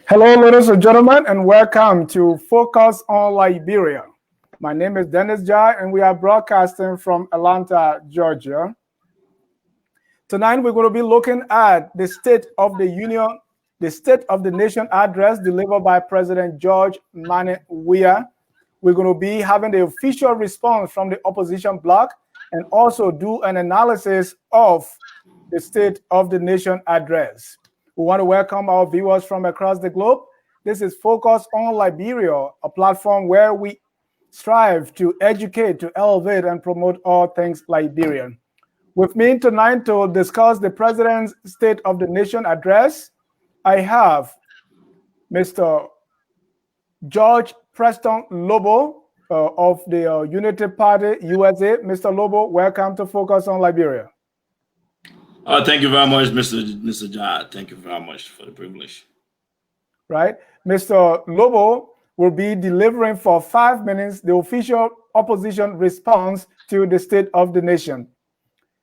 Hello, ladies and gentlemen, and welcome to Focus on Liberia. My name is Dennis Jai, and we are broadcasting from Atlanta, Georgia. Tonight, we're going to be looking at the State of the Union, the State of the Nation address delivered by President George Weah. We're going to be having the official response from the opposition bloc and also do an analysis of the State of the Nation address. We want to welcome our viewers from across the globe. This is Focus on Liberia, a platform where we strive to educate, to elevate, and promote all things Liberian. With me tonight to discuss the President's State of the Nation address, I have Mr. George Preston Lobo of the Unity Party, USA. Mr. Lobo, welcome to Focus on Liberia. Thank you very much, Mr. Jad. Thank you very much for the privilege. Right. Mr. Lobo will be delivering for 5 minutes the official opposition response to the State of the Nation.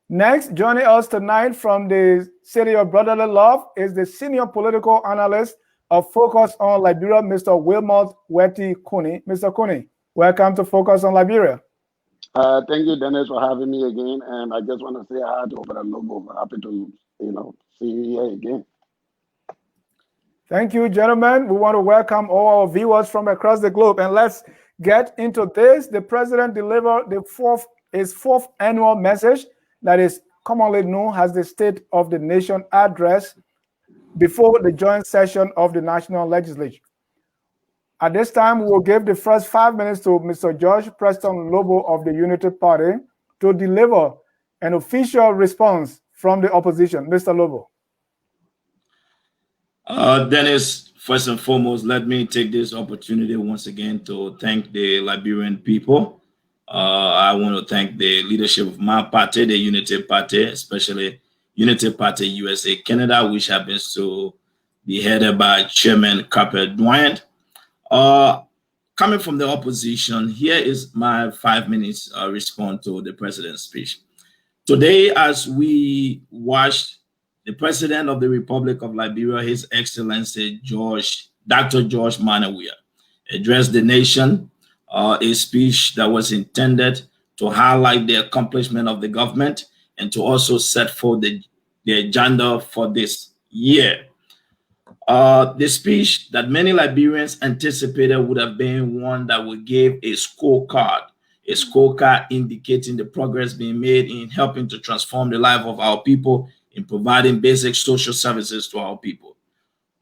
Next, joining us tonight from the City of Brotherly Love is the senior political analyst of Focus on Liberia, Mr. Wilmot Weti Kuni. Mr. Kuni, welcome to Focus on Liberia. Thank you, Dennis, for having me again. And I just want to say hi to Brother Lobo. Happy to, see you here again. Thank you, gentlemen. We want to welcome all our viewers from across the globe. And let's get into this. The president delivered his fourth annual message that is commonly known as the State of the Nation address before the joint session of the National Legislature. At this time, we will give the first 5 minutes to Mr. George Preston Lobo of the Unity Party to deliver an official response from the opposition. Mr. Lobo. Dennis, first and foremost, let me take this opportunity once again to thank the Liberian people. I want to thank the leadership of my party, the Unity Party, especially Unity Party USA Canada, which happens to be headed by Chairman Capper Dwayne. Coming from the opposition, here is my 5 minutes response to the president's speech. Today, as we watched the President of the Republic of Liberia, His Excellency Dr. George Weah, address the nation, a speech that was intended to highlight the accomplishment of the government and to also set forth the agenda for this year. The speech that many Liberians anticipated would have been one that would give a scorecard indicating the progress being made in helping to transform the life of our people, in providing basic social services to our people.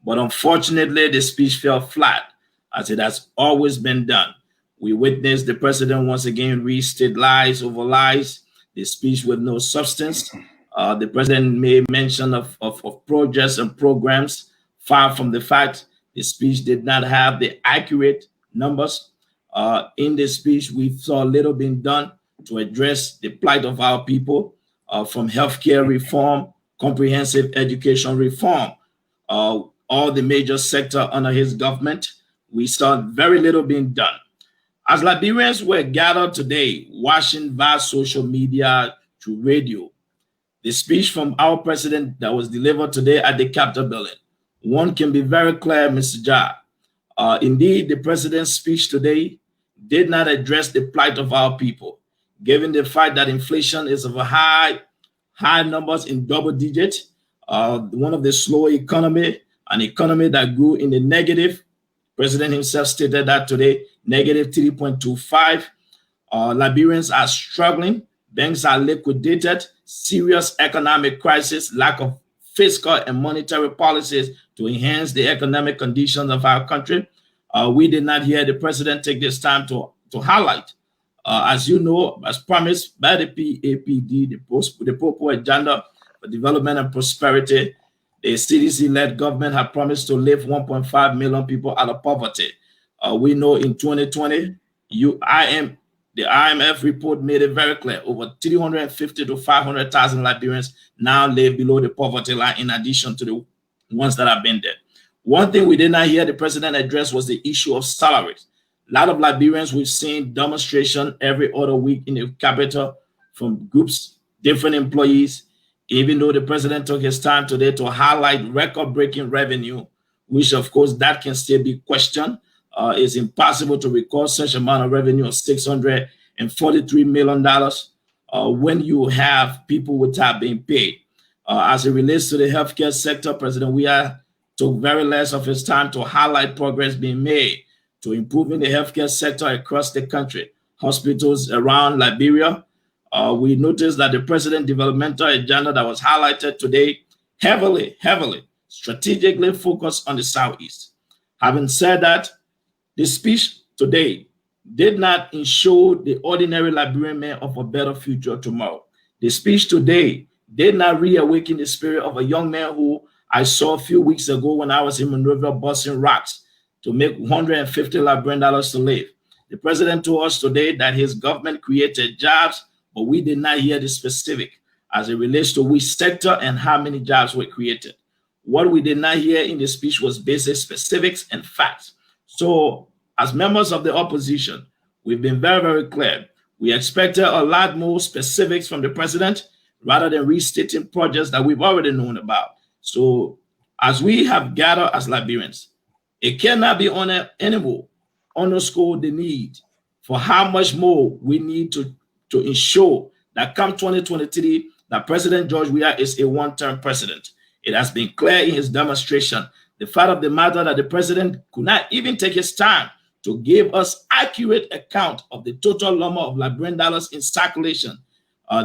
But unfortunately, the speech fell flat, as it has always been done. We witnessed the president once again restate lies over lies, the speech with no substance. The president made mention of projects and programs. Far from the fact, the speech did not have the accurate numbers. In the speech, we saw little being done to address the plight of our people, from healthcare reform, comprehensive education reform, all the major sector under his government. We saw very little being done. As Liberians were gathered today, watching via social media, through radio, the speech from our president that was delivered today at the Capitol building, one can be very clear, Mr. Jha. Indeed, the president's speech today did not address the plight of our people, given the fact that inflation is of a high numbers in double digits, one of the slow economy, an economy that grew in the negative. President himself stated that today, negative 3.25. Liberians are struggling. Banks are liquidated. Serious economic crisis, lack of fiscal and monetary policies to enhance the economic conditions of our country. We did not hear the president take this time to highlight. As you know, as promised by the PAPD, the Popo Agenda for Development and Prosperity, the CDC-led government had promised to lift 1.5 million people out of poverty. We know in 2020, the IMF report made it very clear, over 350 to 500,000 Liberians now live below the poverty line, in addition to the ones that have been there. One thing we did not hear the president address was the issue of salaries. A lot of Liberians, we've seen demonstration every other week in the capital from groups, different employees. Even though the president took his time today to highlight record-breaking revenue, which of course that can still be questioned. It's impossible to record such amount of revenue of $643 million when you have people without being paid. As it relates to the healthcare sector, President Weah took very less of his time to highlight progress being made to improving the healthcare sector across the country. Hospitals around Liberia, we noticed that the president developmental agenda that was highlighted today heavily, strategically focused on the Southeast. Having said that, the speech today did not ensure the ordinary Liberian man of a better future tomorrow. The speech today did not reawaken the spirit of a young man who I saw a few weeks ago when I was in Monrovia busting rocks to make $150 Liberian to live. The president told us today that his government created jobs, but we did not hear the specific as it relates to which sector and how many jobs were created. What we did not hear in the speech was basic specifics and facts. So as members of the opposition, we've been very clear. We expected a lot more specifics from the president rather than restating projects that we've already known about. So as we have gathered as Liberians, it cannot be anymore underscore the need for how much more we need to ensure that come 2023, that President George Weah is a one-term president. It has been clear in his demonstration, the fact of the matter that the president could not even take his time to give us accurate account of the total number of Liberian dollars in circulation.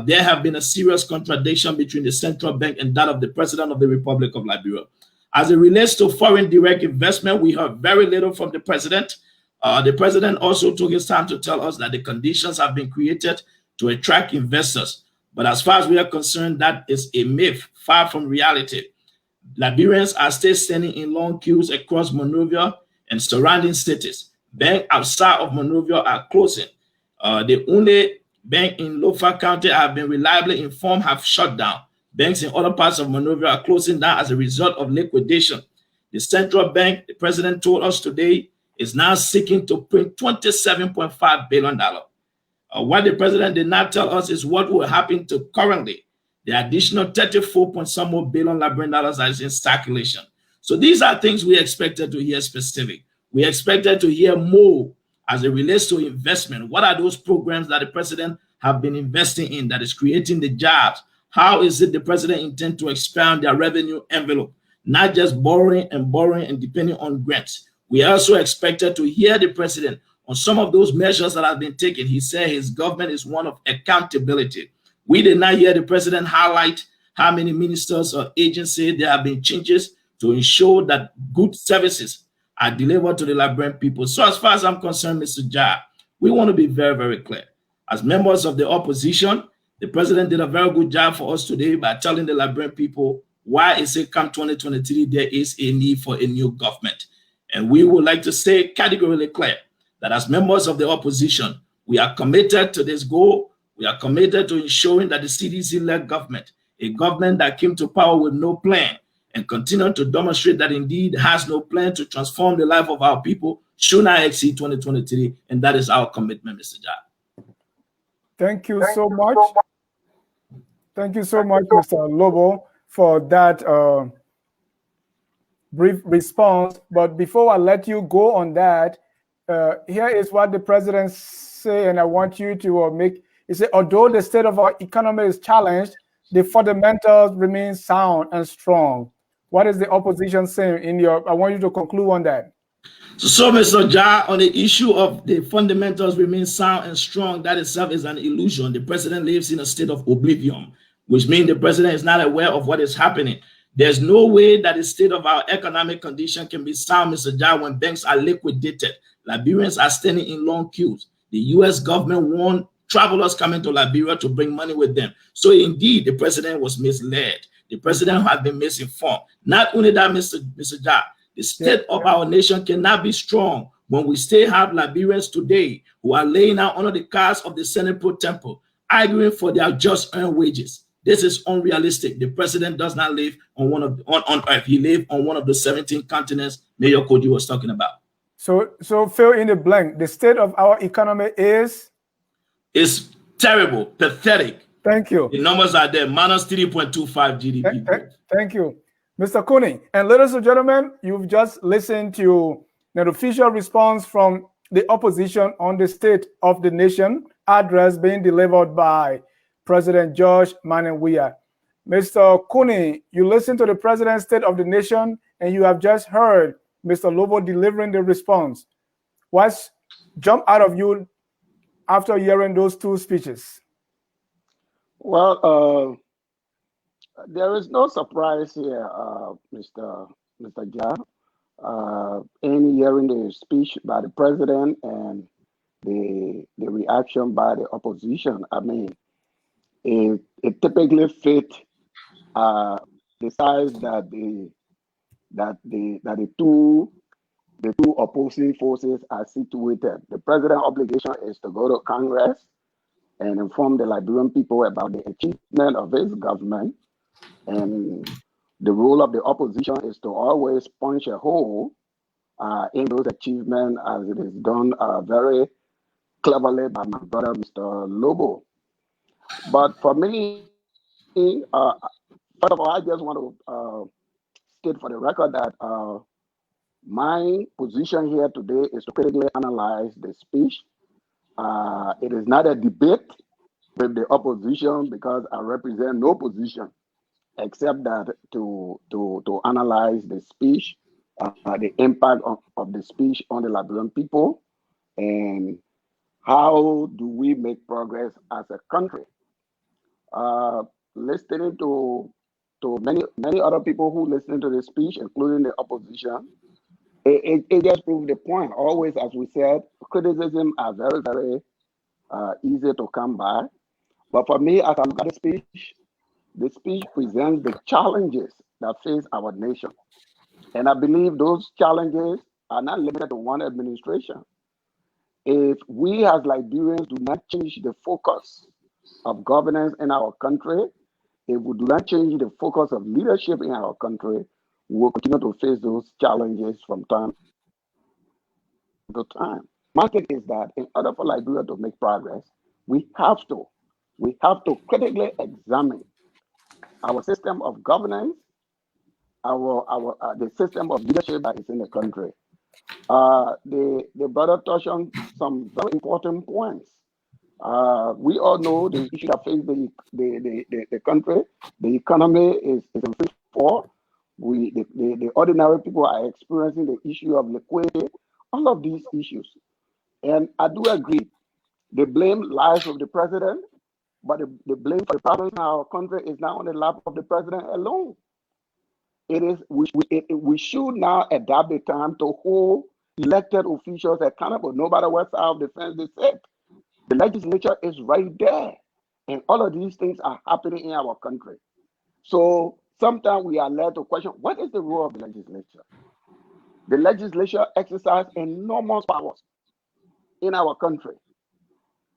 There have been a serious contradiction between the central bank and that of the president of the Republic of Liberia. As it relates to foreign direct investment, we heard very little from the president. The president also took his time to tell us that the conditions have been created to attract investors. But as far as we are concerned, that is a myth, far from reality. Liberians are still standing in long queues across Monrovia and surrounding cities. Banks outside of Monrovia are closing. The only bank in Lofa County I have been reliably informed have shut down. Banks in other parts of Monrovia are closing down as a result of liquidation. The central bank, the president told us today, is now seeking to print $27.5 billion. What the president did not tell us is what will happen to currently the additional 34 point some more billion Liberian dollars that is in circulation. So these are things we expected to hear specific. We expected to hear more as it relates to investment. What are those programs that the president have been investing in that is creating the jobs? How is it the president intend to expand their revenue envelope, not just borrowing and depending on grants? We also expected to hear the president on some of those measures that have been taken. He said his government is one of accountability. We did not hear the president highlight how many ministers or agencies there have been changes to ensure that good services are delivered to the Liberian people. So as far as I'm concerned, Mr. Jai, we want to be very clear. As members of the opposition, the president did a very good job for us today by telling the Liberian people why it said come 2023, there is a need for a new government. And we would like to say categorically clear that as members of the opposition, we are committed to this goal. We are committed to ensuring that the CDC-led government, a government that came to power with no plan and continue to demonstrate that indeed has no plan to transform the life of our people, should not exceed 2023. And that is our commitment, Mr. Jai. Thank you so much. Thank you so much, Mr. Lobo, for that brief response. But before I let you go on that, here is what the president say, and I want you to make. He said, although the state of our economy is challenged, the fundamentals remain sound and strong. What is the opposition saying in your? I want you to conclude on that. So Mr. Jai, on the issue of the fundamentals remain sound and strong, that itself is an illusion. The president lives in a state of oblivion, which means the president is not aware of what is happening. There's no way that the state of our economic condition can be sound, Mr. Jai, when banks are liquidated. Liberians are standing in long queues. The U.S. government warned travelers coming to Liberia to bring money with them. So indeed, the president was misled. The president had been misinformed. Not only that, Mr. Jai, the state of our nation cannot be strong when we still have Liberians today who are laying out under the cars of the Senate pro tempore, arguing for their just earned wages. This is unrealistic. The president does not live on Earth. He lives on one of the 17 continents Mayor Koji was talking about. So fill in the blank. The state of our economy is terrible, pathetic. Thank you. The numbers are there, minus 3.25 GDP. Thank you. Mr. Cooney. And ladies and gentlemen, you've just listened to an official response from the opposition on the State of the Nation address being delivered by President George Weah. Mr. Cooney, you listened to the President's State of the Nation, and you have just heard Mr. Lobo delivering the response. What's jumped out of you after hearing those two speeches? Well, there is no surprise here, Mr. Jah, in hearing the speech by the president and the reaction by the opposition. I mean, it typically fit the size that the two opposing forces are situated. The president's obligation is to go to Congress and inform the Liberian people about the achievement of his government. And the role of the opposition is to always punch a hole in those achievements, as it is done very cleverly by my brother, Mr. Lobo. But for me, first of all, I just want to state for the record that my position here today is to critically analyze the speech. It is not a debate with the opposition because I represent no position except that to analyze the speech, the impact of the speech on the Liberian people, and how do we make progress as a country. Listening to many other people who listen to the speech, including the opposition, it just proves the point. Always, as we said, criticism are very, very easy to come by. But for me, as I look at the speech presents the challenges that face our nation. And I believe those challenges are not limited to one administration. If we as Liberians do not change the focus of governance in our country, if we do not change the focus of leadership in our country, we will continue to face those challenges from time to time. My take is that in order for Liberia to make progress, we have to critically examine our system of governance, the system of leadership that is in the country. The brother touched on some very important points. We all know the issue that faces the country. The economy is in free fall. The ordinary people are experiencing the issue of liquidity, all of these issues. And I do agree, the blame lies with the president, but the blame for the problems in our country is not on the lap of the president alone. It is we should now adapt the time to hold elected officials accountable, no matter what side of the fence they sit. The legislature is right there, and all of these things are happening in our country. So sometimes we are led to question, what is the role of the legislature? The legislature exercises enormous powers in our country.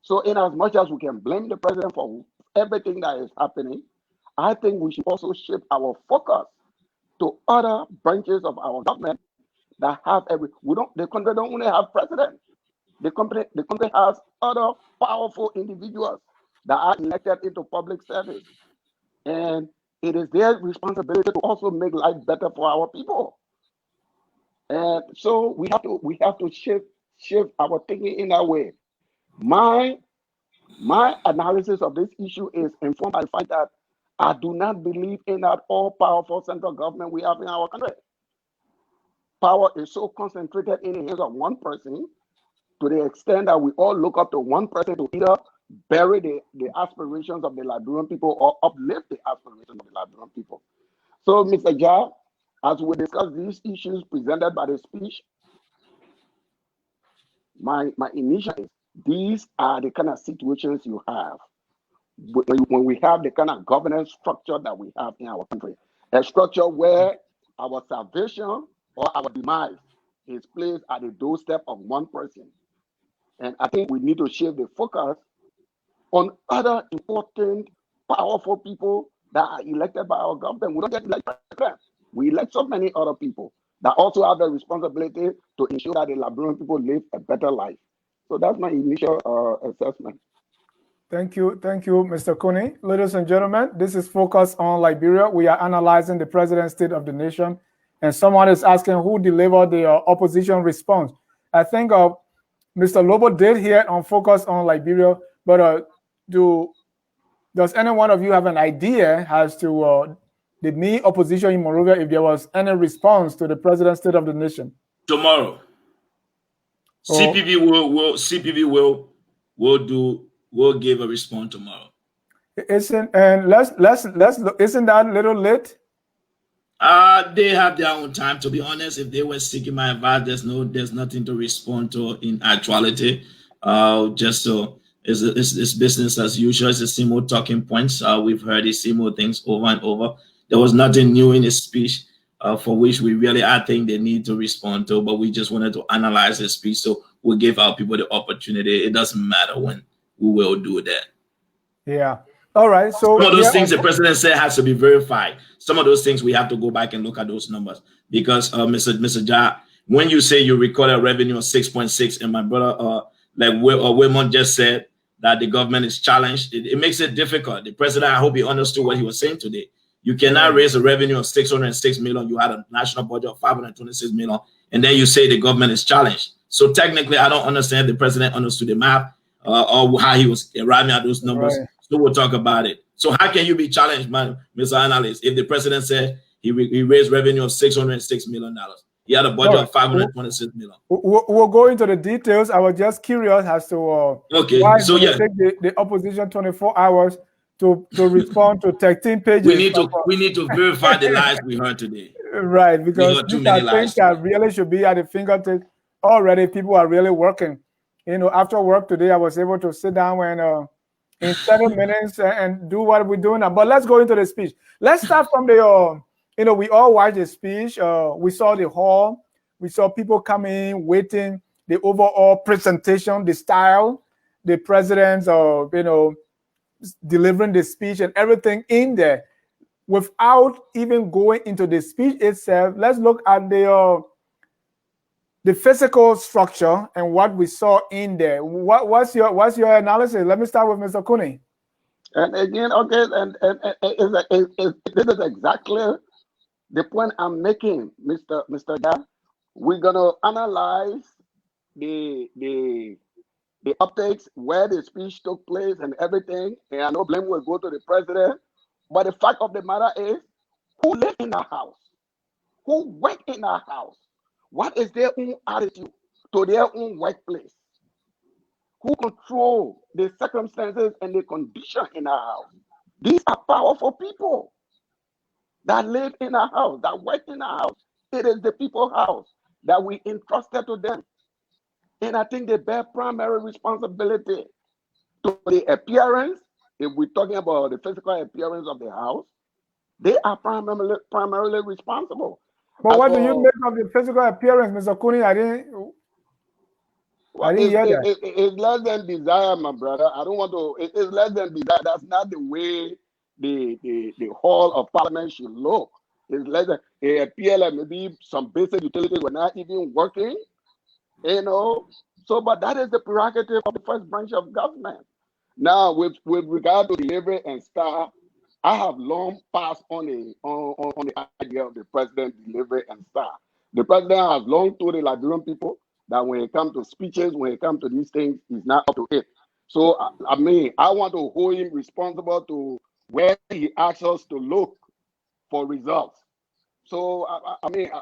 So in as much as we can blame the president for everything that is happening, I think we should also shift our focus to other branches of our government that have the country don't only have president. The country has other powerful individuals that are elected into public service. And it is their responsibility to also make life better for our people. And so we have to shift our thinking in that way. My analysis of this issue is informed by the fact that I do not believe in that all-powerful central government we have in our country. Power is so concentrated in the hands of one person to the extent that we all look up to one person to either bury the aspirations of the Liberian people or uplift the aspirations of the Liberian people. So, Mr. Jah, as we discuss these issues presented by the speech, my initial is these are the kind of situations you have when we have the kind of governance structure that we have in our country, a structure where our salvation or our demise is placed at the doorstep of one person. And I think we need to shift the focus on other important, powerful people that are elected by our government. We don't get elected president. We elect so many other people that also have the responsibility to ensure that the Liberian people live a better life. So that's my initial assessment. Thank you, Mr. Kuni. Ladies and gentlemen, this is Focus on Liberia. We are analyzing the president's state of the nation, and someone is asking who delivered the opposition response. I think Mr. Lobo did hear on Focus on Liberia, but does any one of you have an idea as to the me opposition in Monrovia if there was any response to the president's state of the nation? Tomorrow, CPB will give a response tomorrow. Isn't isn't that a little late? They have their own time. To be honest, if they were seeking my advice, there's nothing to respond to in actuality. Just so it's business as usual. It's the same old talking points. We've heard the same old things over and over. There was nothing new in his speech for which we really, I think, they need to respond to. But we just wanted to analyze his speech, so we'll give our people the opportunity. It doesn't matter when. We will do that. Yeah. All right. So some of those things the president said has to be verified. Some of those things we have to go back and look at those numbers because Mr. Ja, when you say you recorded a revenue of 6.6, and my brother Waymond just said that the government is challenged, it makes it difficult. The president, I hope he understood what he was saying today. You cannot raise a revenue of 606 million. You had a national budget of 526 million, and then you say the government is challenged. So technically, I don't understand the president understood the math. Or how he was arriving at those numbers. Right. So we'll talk about it. So how can you be challenged, man, Mr. Analyst, if the president said he raised revenue of $606 million? He had a budget of 526 million. We'll go into the details. I was just curious as to why so yeah, take the opposition 24 hours to respond to 13 pages. We need to verify the lies we heard today. Right, because these are things that really should be at the fingertips already. People are really working. You know, after work today, I was able to sit down and in 7 minutes and do what we're doing now. But let's go into the speech. Let's start from the, we all watched the speech. We saw the hall. We saw people coming, waiting, the overall presentation, the style, the president's, delivering the speech and everything in there. Without even going into the speech itself, let's look at the physical structure and what we saw in there. What's your analysis? Let me start with Mr. Kuni. And again, okay, and this is exactly the point I'm making, Mr. Da. We're gonna analyze the updates, where the speech took place and everything. And I know blame will go to the president, but the fact of the matter is, who live in our house? Who work in our house? What is their own attitude to their own workplace? Who control the circumstances and the condition in our house? These are powerful people that live in our house, that work in our house. It is the people's house that we entrusted to them. And I think they bear primary responsibility to the appearance. If we're talking about the physical appearance of the house, they are primarily responsible. But what do you make of the physical appearance, Mr. Kuni? I didn't hear that. It's less than desire, my brother. I don't want to. It's less than desire. That's not the way the hall of parliament should look. It's less than it appears like maybe some basic utilities were not even working. So but that is the prerogative of the first branch of government. Now, with regard to delivery and staff, I have long passed on the idea of the president delivery and staff. The president has long told the Liberian people that when it comes to speeches, when it comes to these things, he's not up to it. So, I want to hold him responsible to where he asks us to look for results. So,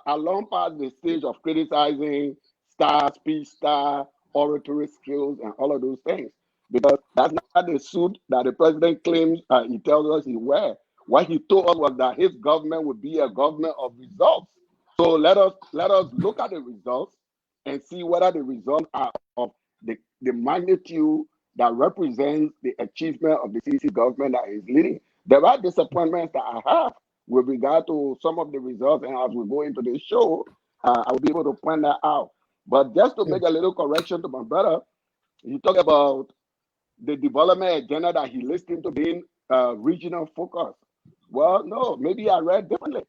I long past the stage of criticizing style, speech style, oratory skills, and all of those things. Because that's not the suit that the president claims he tells us he wears. What he told us was that his government would be a government of results. So let us look at the results and see whether the results are of the magnitude that represents the achievement of the CC government that is leading. There are disappointments that I have with regard to some of the results, and as we go into the show, I will be able to point that out. But just to make a little correction to my brother, he talked about the development agenda that he listed to being regional focus. Well, no, maybe I read differently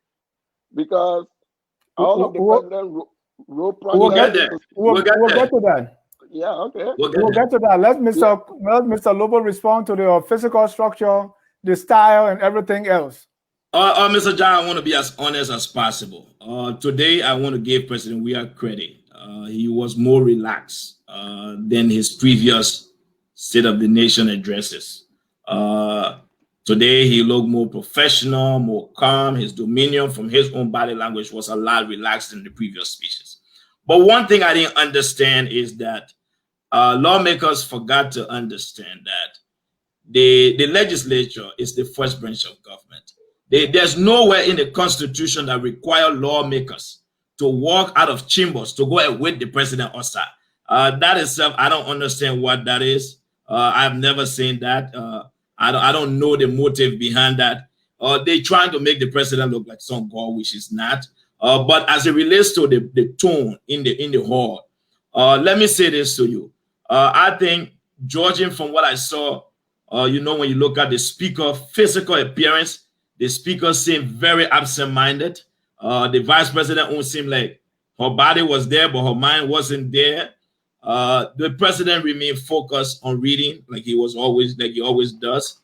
because all of the president road projects. We'll get to that. Yeah, okay. We'll get to that. Let Mr. Lobo respond to the physical structure, the style, and everything else. Mr. John, I want to be as honest as possible. Today, I want to give President Weah credit. He was more relaxed than his previous State of the Nation addresses. Today, he looked more professional, more calm. His demeanor from his own body language was a lot relaxed than the previous speeches. But one thing I didn't understand is that lawmakers forgot to understand that the legislature is the first branch of government. There's nowhere in the Constitution that require lawmakers to walk out of chambers to go and wait the president outside. That itself, I don't understand what that is. I've never seen that. I don't know the motive behind that. They're trying to make the president look like some god, which is not. But as it relates to the tone in the hall, let me say this to you. I think, judging from what I saw, when you look at the speaker physical appearance, the speaker seemed very absent-minded. The vice president won't seem like her body was there, but her mind wasn't there. The president remained focused on reading, like he always does.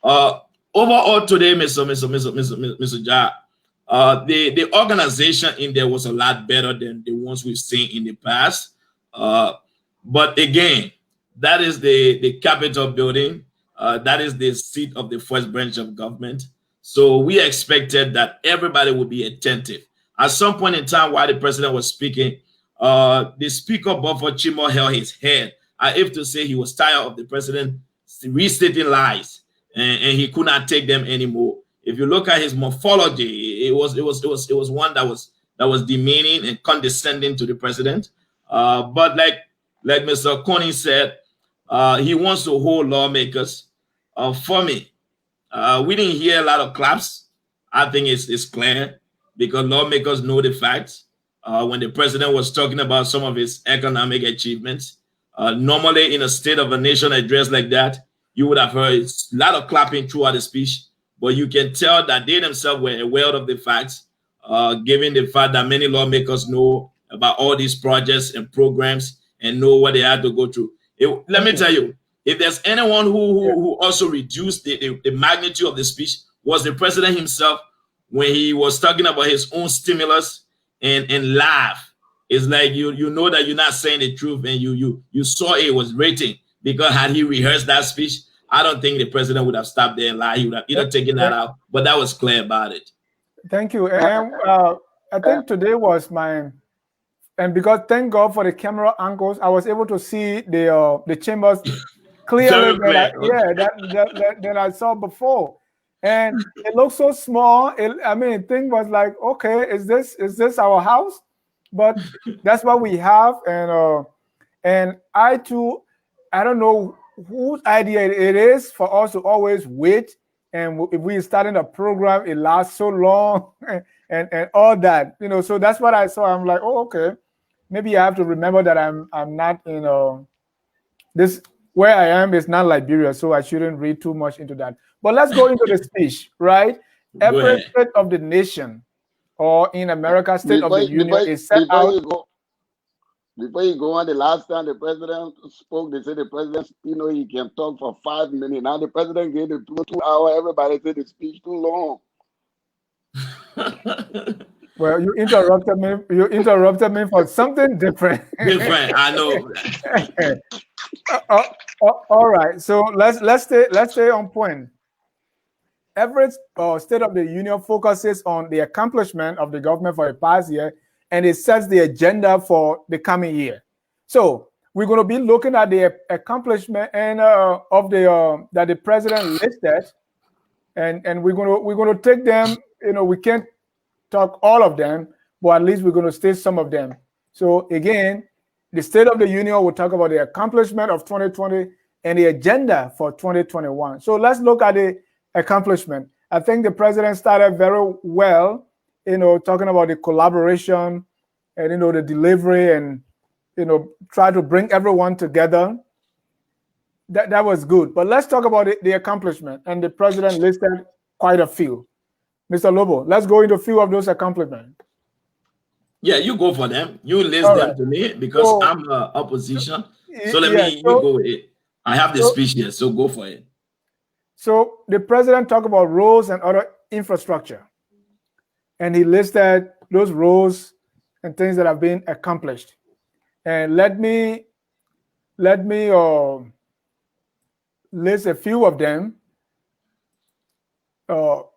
Overall, today, Mr. Ja, the organization in there was a lot better than the ones we've seen in the past. But again, that is the Capitol building. That is the seat of the first branch of government. So we expected that everybody would be attentive. At some point in time, while the president was speaking, the speaker, Buffer Chimo, held his head. I have to say he was tired of the president restating lies, and he could not take them anymore. If you look at his morphology, it was one that was demeaning and condescending to the president. But like Mr. Coney said, he wants to hold lawmakers. For me, we didn't hear a lot of claps. I think it's clear because lawmakers know the facts. When the president was talking about some of his economic achievements, normally in a State of a Nation address like that, you would have heard a lot of clapping throughout the speech, but you can tell that they themselves were aware of the facts, given the fact that many lawmakers know about all these projects and programs and know what they had to go through. Let me tell you, if there's anyone who also reduced the magnitude of the speech, was the president himself when he was talking about his own stimulus and laugh. It's like you know that you're not saying the truth, and you saw it was rating, because had he rehearsed that speech, I don't think the president would have stopped there and lied. He would have either taken that out, but that was clear about it. Thank you. And I think today was and because thank God for the camera angles, I was able to see the chambers clearly than I saw before. And it looked so small. The thing was like, okay, is this our house? But that's what we have. And I too, I don't know whose idea it is for us to always wait. And if we're starting a program, it lasts so long and all that, so that's what I saw. I'm like, oh, okay, maybe I have to remember that I'm not, this, where I am is not Liberia, so I shouldn't read too much into that. But let's go into the speech, right? Every state of the nation, or in America, State of the Union is set out. Before you go on, the last time the president spoke, they said the president, he can talk for 5 minutes. Now the president gave it 2 hours. Everybody said the speech too long. Well, you interrupted me. You interrupted me for something different. Different, I know. All right. So let's stay on point. Every State of the Union focuses on the accomplishment of the government for the past year, and it sets the agenda for the coming year. So we're going to be looking at the accomplishment and of the that the president listed, and we're going to take them. We can't talk all of them, but at least we're going to state some of them. So again, the State of the Union will talk about the accomplishment of 2020 and the agenda for 2021. So let's look at the accomplishment. I think the president started very well, talking about the collaboration and, the delivery and, try to bring everyone together. That was good. But let's talk about the accomplishment. And the president listed quite a few. Mr. Lobo, let's go into a few of those accomplishments. Yeah, you go for them. You list them to me because I'm opposition. So let Yeah, me you go with it. I have the speech here, so go for it. So the president talked about roads and other infrastructure, and he listed those roads and things that have been accomplished. And let me list a few of them.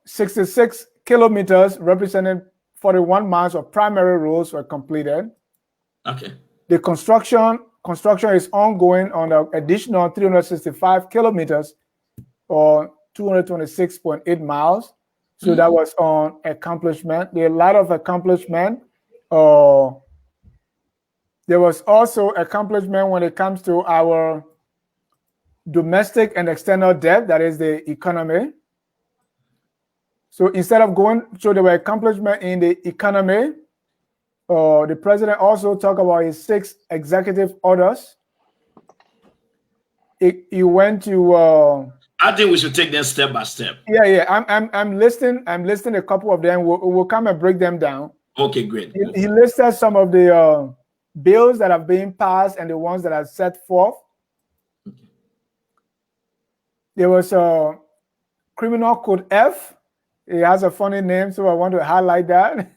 66 kilometers, representing 41 miles of primary roads, were completed. Okay. The construction is ongoing on an additional 365 kilometers, or 226.8 miles. So that was on accomplishment. There are a lot of accomplishment. There was also accomplishment when it comes to our domestic and external debt, that is the economy. So instead of there were accomplishment in the economy. The president also talked about his 6 executive orders. He went to. I think we should take them step by step. Yeah. I'm listing a couple of them. We'll come and break them down. Okay, great. He listed some of the bills that have been passed and the ones that are set forth. Okay. There was a Criminal Code F. It has a funny name, so I want to highlight that.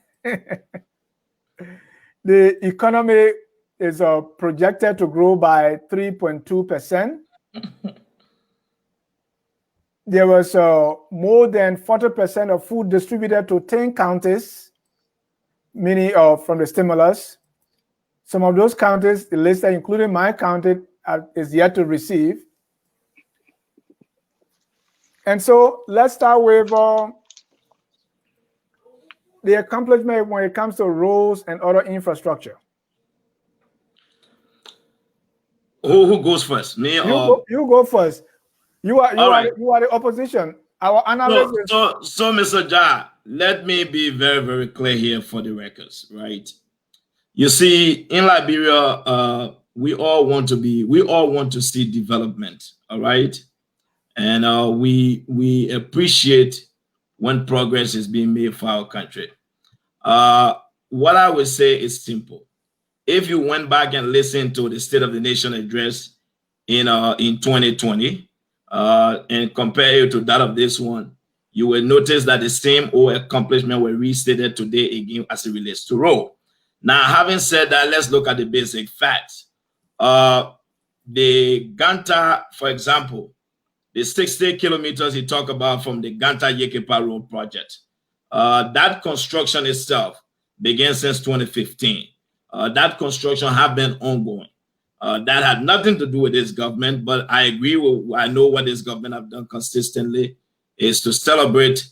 The economy is projected to grow by 3.2%. There was more than 40% of food distributed to 10 counties, meaning from the stimulus. Some of those counties, the list, including my county, is yet to receive. And so let's start with the accomplishment when it comes to roads and other infrastructure. Who goes first? Me or you go first. You are the opposition. Our analyst so Mr. Ja, let me be very, very clear here for the records, right? You see, in Liberia, we all want to see development, all right? And we appreciate when progress is being made for our country. What I would say is simple. If you went back and listened to the State of the Nation address in 2020 and compare it to that of this one, you will notice that the same old accomplishment were restated today again as it relates to road. Now, having said that, let's look at the basic facts. The Ganta, for example, the 60 kilometers he talked about from the Ganta-Yekepa Road project, that construction itself began since 2015. That construction have been ongoing. That had nothing to do with this government, but I agree with, I know what this government have done consistently is to celebrate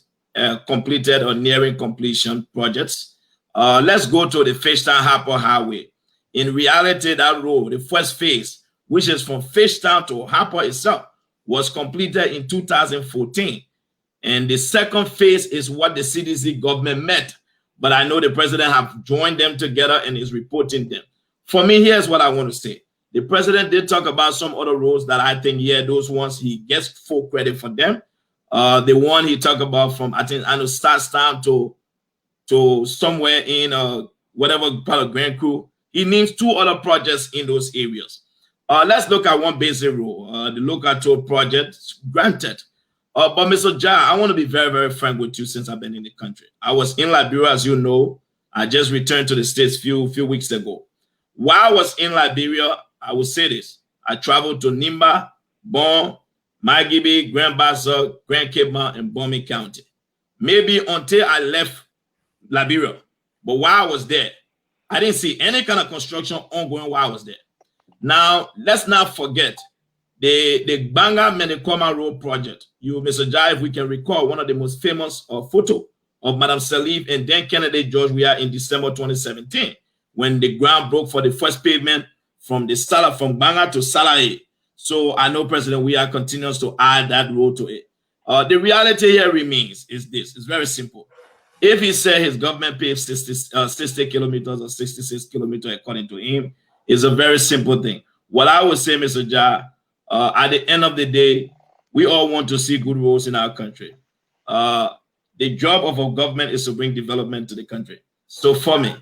completed or nearing completion projects. Let's go to the Fishtown-Harper Highway. In reality, that road, the first phase, which is from Fishtown to Harper itself, was completed in 2014. And the second phase is what the CDC government met. But I know the president have joined them together and is reporting them. For me, here's what I want to say. The president did talk about some other roads that I think, yeah, those ones he gets full credit for them. The one he talked about from, I know Starstown to somewhere in whatever part of Grand Crew. He names 2 other projects in those areas. Let's look at one basic road, the local toll project, granted. But Mr. Ja, I want to be very, very frank with you since I've been in the country. I was in Liberia, as you know. I just returned to the States few weeks ago. While I was in Liberia, I will say this. I traveled to Nimba, Bon, Magibi, Grand Bassa, Grand Cape Mount, and Bomi County. Maybe until I left Liberia. But while I was there, I didn't see any kind of construction ongoing while I was there. Now, let's not forget the Banga Menikoma Road project. You, Mr. Jai, if we can recall, one of the most famous photo of Madam Salif and then Kennedy George Weah in December 2017, when the ground broke for the first pavement from Banga to Salahi. So I know President Weah continues to add that road to it. The reality here remains is this. It's very simple. If he said his government paved 60 kilometers or 66 kilometers according to him, it's a very simple thing. What I would say, Mr. Ja, at the end of the day, we all want to see good roads in our country. The job of our government is to bring development to the country. So for me,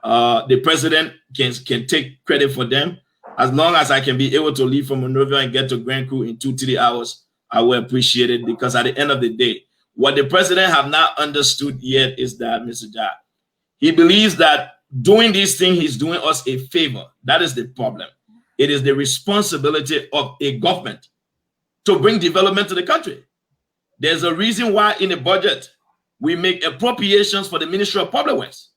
the president can take credit for them. As long as I can be able to leave from Monrovia and get to Grand Crew in 2-3 hours, I will appreciate it, because at the end of the day, what the president have not understood yet is that, Mr. Jai, he believes that doing this thing, he's doing us a favor. That is the problem. It is the responsibility of a government to bring development to the country. There's a reason why in the budget, we make appropriations for the Ministry of Public Works.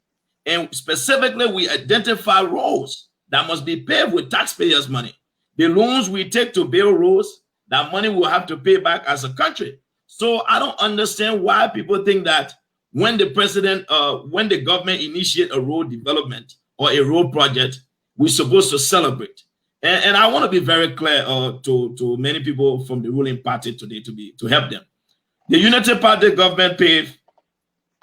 And specifically, we identify roads that must be paved with taxpayers' money. The loans we take to build roads, that money we'll have to pay back as a country. So I don't understand why people think that when the president, when the government initiate a road development or a road project, we're supposed to celebrate. And I want to be very clear to many people from the ruling party today to help them. The Unity Party government paved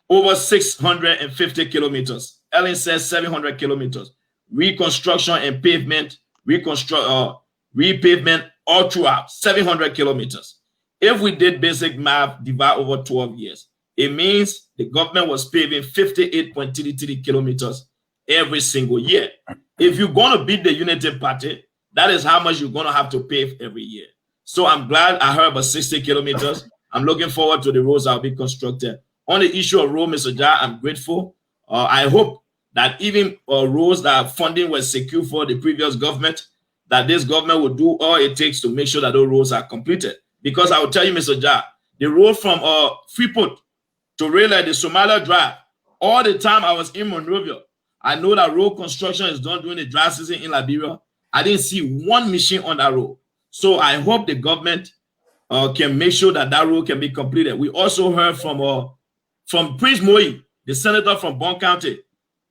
over 650 kilometers. Ellen says 700 kilometers. Reconstruction and pavement, repavement all throughout, 700 kilometers. If we did basic math, divide over 12 years, it means the government was paving 58.33 kilometers every single year. If you're going to beat the Unity Party, that is how much you're going to have to pave every year. So I'm glad I heard about 60 kilometers. I'm looking forward to the roads that will be constructed. On the issue of road, Mr. Jai, I'm grateful. I hope that even roads that funding was secured for the previous government, that this government will do all it takes to make sure that those roads are completed. Because I will tell you, Mr. Jai, the road from Freeport to Rayleigh, the Somalia Drive, all the time I was in Monrovia, I know that road construction is done during the dry season in Liberia. I didn't see one machine on that road. So I hope the government can make sure that that road can be completed. We also heard from Prince Moi, the senator from Bon County,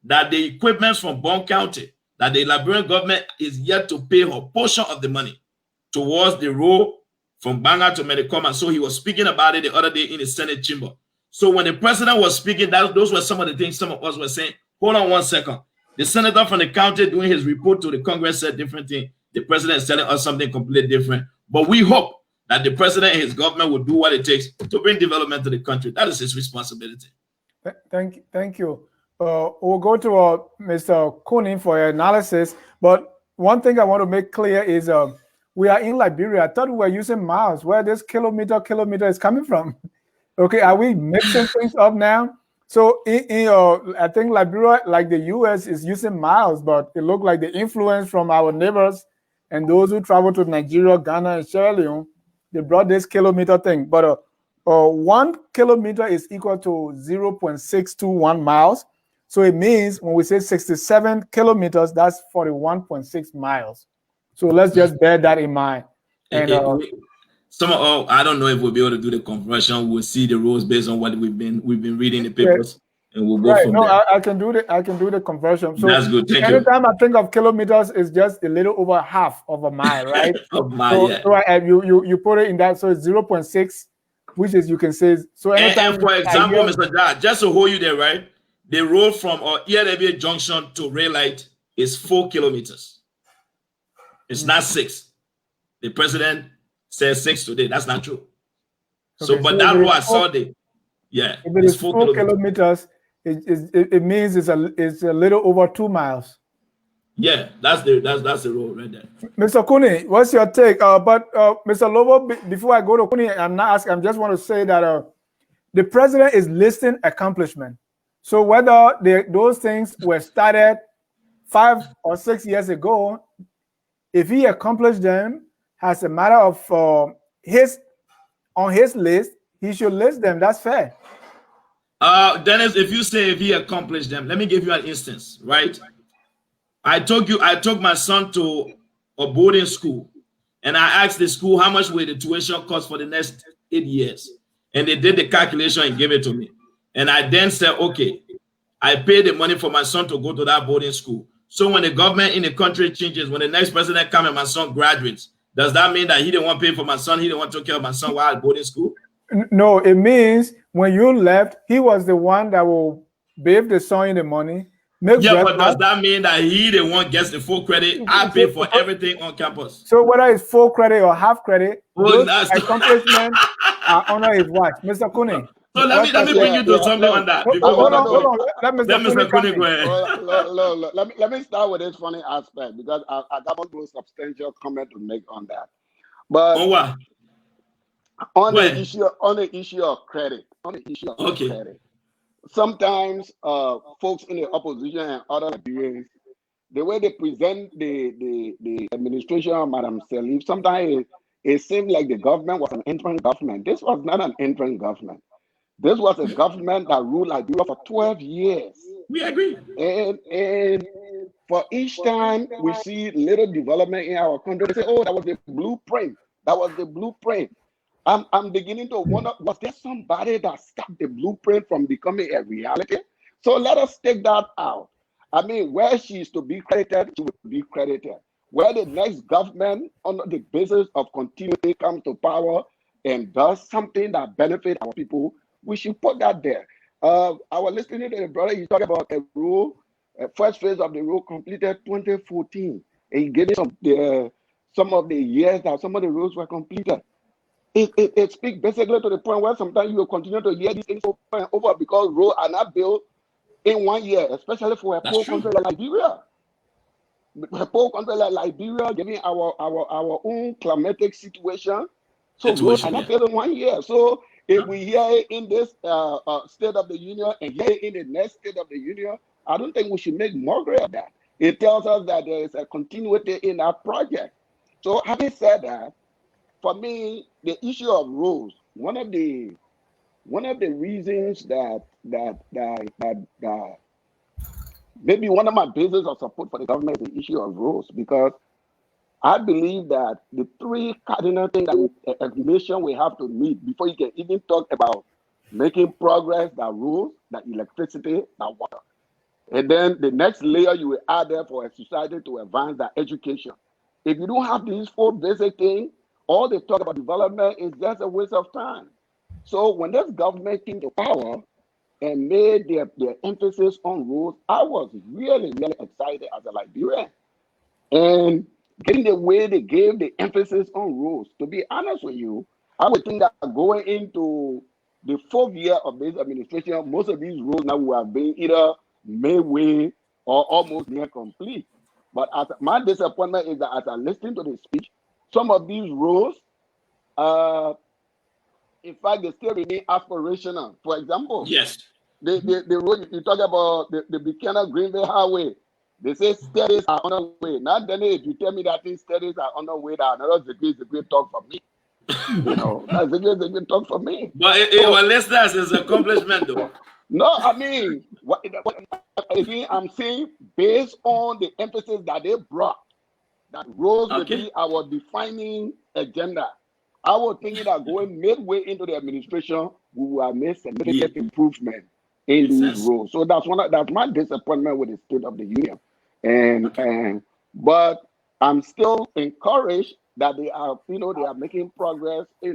that the equipment from Bon County, that the Liberian government is yet to pay her portion of the money towards the road from Banga to Medicoma. So he was speaking about it the other day in the Senate chamber. So when the president was speaking, those were some of the things some of us were saying. Hold on one second. The senator from the county doing his report to the Congress said different thing. The president is telling us something completely different. But we hope that the president and his government will do what it takes to bring development to the country. That is his responsibility. Thank you. We'll go to Mr. Kunin for your analysis. But one thing I want to make clear is we are in Liberia. I thought we were using miles. Where this kilometer is coming from? Okay, are we mixing things up now? So I think Liberia, like the U.S., is using miles, but it looked like the influence from our neighbors and those who travel to Nigeria, Ghana, and Sierra Leone, they brought this kilometer thing. But 1 kilometer is equal to 0.621 miles. So it means when we say 67 kilometers, that's 41.6 miles. So let's just bear that in mind. And I don't know if we'll be able to do the conversion. We'll see the rules based on what we've been reading the papers, and we'll go from there. I can do the conversion. So that's good. Thank you. Anytime I think of kilometers, it's just a little over half of a mile, right? Of mile, yeah. So you put it in that, so it's 0.6, which is you can say. So anytime, and for example, Mr. Jai, just to hold you there, right? The road from Liberia Junction to Rayleigh is 4 kilometers. It's not 6. The president says 6 today. That's not true. Okay, so that road I saw there. Yeah. If it is 4 kilometers, it means it's a little over 2 miles. Yeah, that's the road right there. Mr. Kuni, what's your take? But Mr. Lobo, before I go to Kuni, I'm not asking. I just want to say that the president is listing accomplishment. So whether those things were started 5 or 6 years ago, if he accomplished them as a matter of on his list, he should list them. That's fair. Dennis, if you say if he accomplished them, let me give you an instance, right? I took my son to a boarding school, and I asked the school how much will the tuition cost for the next 8 years, and they did the calculation and gave it to me. And I then said, okay, I paid the money for my son to go to that boarding school. So when the government in the country changes, when the next president comes and my son graduates, does that mean that he didn't want to pay for my son? He didn't want to take care of my son while at boarding school? No, it means when you left, he was the one that will bathe the son in the money. But does that mean that he the one gets the full credit? I pay for everything on campus. So whether it's full credit or half credit, those accomplishments are under his watch. Mr. Kuni. So let me bring you to something on that before we Hold on, continue. hold on. Let Let Mr. Mr. Kuni go Kuni ahead. Let me start with this funny aspect because I got one more substantial comment to make on that. But On what? on Go the ahead. issue of credit, Okay. sometimes folks in the opposition and other Liberians, the way they present the administration of Madam Salif, sometimes it seems like the government was an interim government. This was not an interim government. This was a government that ruled Liberia for 12 years. We agree. And for each time we see little development in our country, they say, oh, that was the blueprint. That was the blueprint. I'm beginning to wonder, was there somebody that stopped the blueprint from becoming a reality? So let us take that out. I mean, where she is to be credited, she will be credited. Where the next government, on the basis of continuity, comes to power and does something that benefits our people, we should put that there. I was listening to the brother, he talked about a rule, first phase of the rule completed 2014. And he gave me some of the years that some of the rules were completed. It speaks basically to the point where sometimes you will continue to hear these things over and over because roads are not built in 1 year, especially for a poor country like Liberia. A poor country like Liberia, given our own climatic situation, so roads are not built in 1 year. So if we hear it in this State of the Union and hear it in the next State of the Union, I don't think we should make mockery of that. It tells us that there is a continuity in our project. So having said that, for me, the issue of roads, one of the reasons that maybe one of my bases of support for the government is the issue of roads, because I believe that the three cardinal things that a nation will have to meet before you can even talk about making progress, that roads, that electricity, that water. And then the next layer you will add there for a society to advance, that education. If you don't have these four basic things, all they talk about development is just a waste of time. So when this government came to power and made their emphasis on roads, I was really, really excited as a Liberian. And getting the way they gave the emphasis on roads, to be honest with you, I would think that going into the 4th year of this administration, most of these roads now will have been either midway or almost near complete. But my disappointment is that as I listen to the speech, some of these roads, in fact, they still remain aspirational. For example, Yes. The road you talk about, the Buchanan Greenville Highway, they say studies are on the way. Now, then, if you tell me that these studies are on the way, that another degree talk for me. You know, that's a good talk for me. But well, that's his accomplishment, though. No, I mean, again, I'm saying based on the emphasis that they brought, that roads will be our defining agenda. I was thinking that going midway into the administration, we will have made significant improvement in these roads. So that's my disappointment with the State of the Union. But I'm still encouraged that they are making progress, the